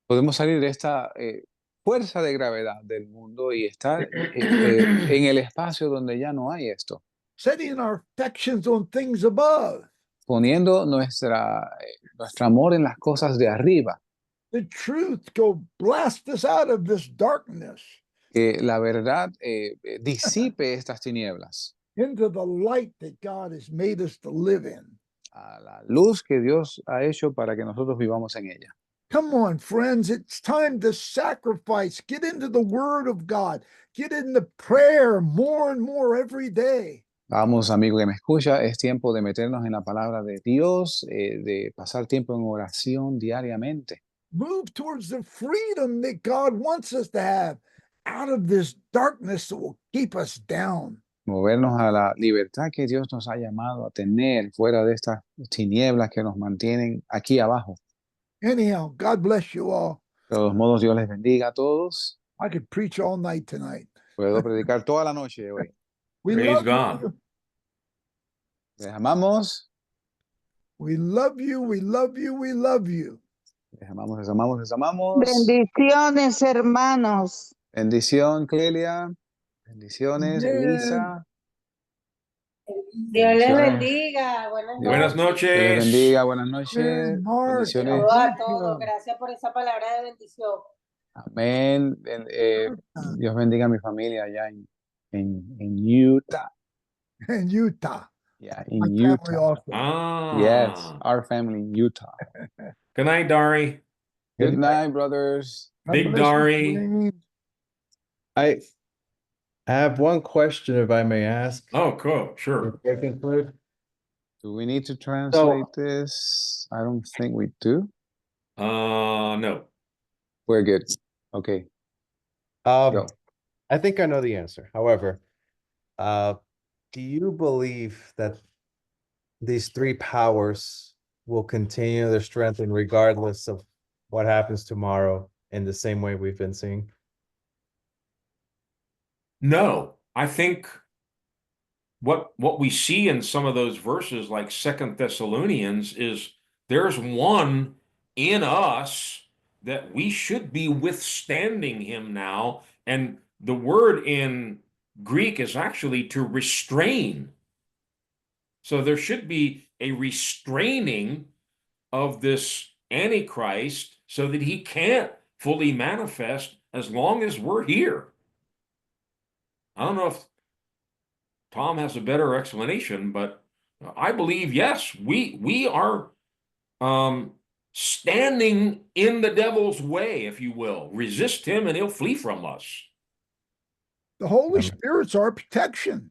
podemos salir de esta fuerza de gravedad del mundo y estar en el espacio donde ya no hay esto. setting our affections on things above. Poniendo nuestro amor en las cosas de arriba. The truth go blast us out of this darkness Que la verdad disipe estas tinieblas into the light that God has made us to live in. a la luz que Dios ha hecho para que nosotros vivamos en ella. Come on, friends, it's time to sacrifice. Get into the Word of God. Get into prayer more and more every day. Vamos, amigo que me escucha, es tiempo de meternos en la palabra de Dios, de pasar tiempo en oración diariamente. Move towards the freedom that God wants us to have out of this darkness that will keep us down. Movernos a la libertad que Dios nos ha llamado a tener fuera de estas tinieblas que nos mantienen aquí abajo. Anyhow, God bless you all. De todos modos, Dios les bendiga a todos. I could preach all night tonight. Puedo predicar toda la noche hoy. We Praise love God. you. Les amamos, We love you. We love you. We love you. les amamos, les amamos, les amamos. Bendiciones, hermanos. Bendición, Clelia. Bendiciones, Amen. Elisa. Dios les Bendiciones. bendiga. Buenas Dios- Buenas noches. Dios les noches. bendiga, buenas noches. Amen, Mark. Bendiciones. Saludos a Thank todos. you. Gracias por esa palabra de bendición. Amén. Dios bendiga a mi familia allá en Utah. In Utah. Yeah, My in family Utah. also. Yes, Ah. our family in Utah. Good night, Dari. Good night, brothers. God Big bless you, Dari. Dwayne. I have one question, if I may ask. Oh, cool. Sure. before I conclude. Do we need to translate this? I don't think we do. No. We're good. Okay, Um, go. I think I know the answer. However, do you believe that these three powers will continue their strengthening regardless of what happens tomorrow in the same way we've been seeing? No. I think what we see in some of those verses, like Second Thessalonians, is there's one in us that we should be withstanding him now. And the word in Greek is actually to restrain. So there should be a restraining of this Antichrist so that he can't fully manifest as long as we're here. I don't know if Tom has a better explanation, but I believe, yes, we are standing in the devil's way, if you will. Resist him and he'll flee from us. The Holy Amen. Spirit's our protection.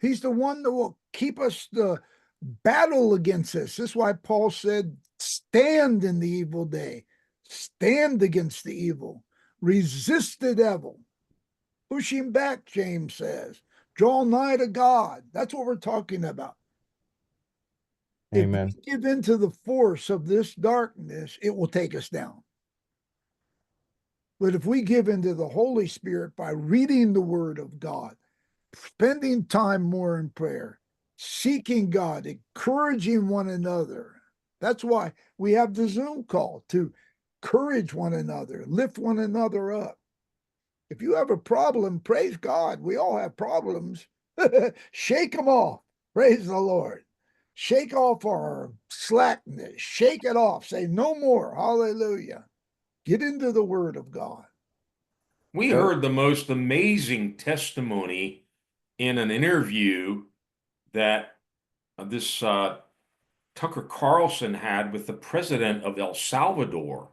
He's the one that will keep us the battle against this. This is why Paul said, stand in the evil day, stand against the evil, resist the devil, push him back, James says, draw nigh to God. That's what we're talking about. Amen. If we give into the force of this darkness, it will take us down. But if we give into the Holy Spirit by reading the Word of God, spending time more in prayer, seeking God, encouraging one another. That's why we have the Zoom call, to encourage one another, lift one another up. If you have a problem, praise God. We all have problems. Shake them off. Praise the Lord. Shake off our slackness. Shake it off. Say no more. Hallelujah. Get into the word of God. We Yep. heard the most amazing testimony in an interview that this Tucker Carlson had with the president of El Salvador.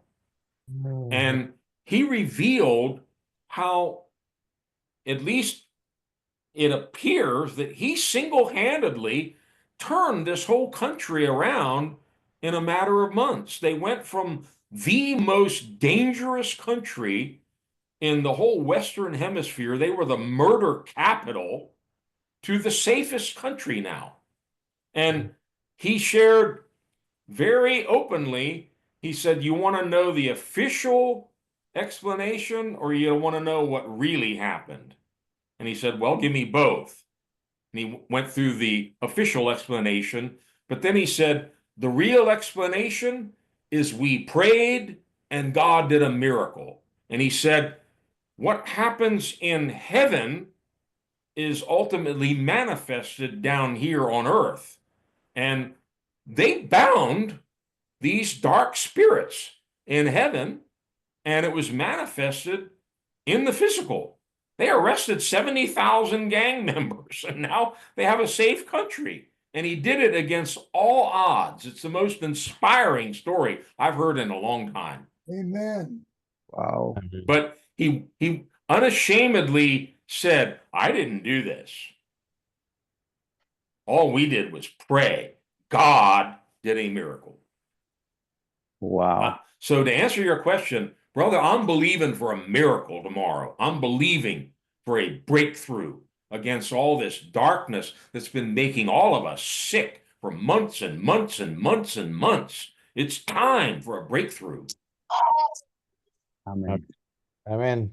And he revealed how, at least it appears, that he single-handedly turned this whole country around in a matter of months. They went from the most dangerous country in the whole Western Hemisphere, they were the murder capital, to the safest country now. And he shared very openly, he said, you want to know the official explanation or you want to know what really happened? And he said, well, give me both. And he went through the official explanation, but then he said, the real explanation is we prayed and God did a miracle. And he said, what happens in heaven is ultimately manifested down here on earth. And they bound these dark spirits in heaven, and it was manifested in the physical. They arrested 70,000 gang members, and now they have a safe country. And he did it against all odds. It's the most inspiring story I've heard in a long time. Amen. Wow. But he unashamedly said, I didn't do this. All we did was pray. God did a miracle. Wow. So to answer your question, brother, I'm believing for a miracle tomorrow. I'm believing for a breakthrough against all this darkness that's been making all of us sick for months and months and months and months. It's time for a breakthrough. Amen. Amen.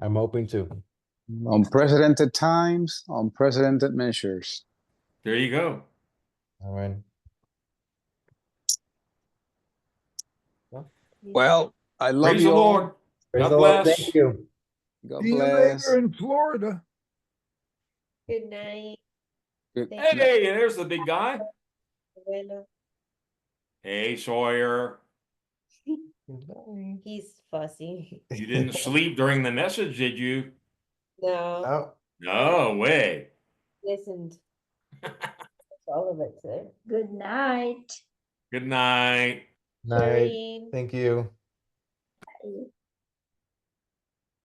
I'm hoping to. Unprecedented times, unprecedented measures. There you go. Amen. Well, I love Praise you the all. Lord. Praise God the Lord. bless. Thank you. God See you bless. later in Florida. Good night. Good- Thank you. Hey, there's the big guy. Bueno, Hey, Sawyer. he's fussy. You didn't sleep during the message, did you? No, Oh, No way. listened. That's all of it, sir. Good night. Good night. night. Shireen. Thank you.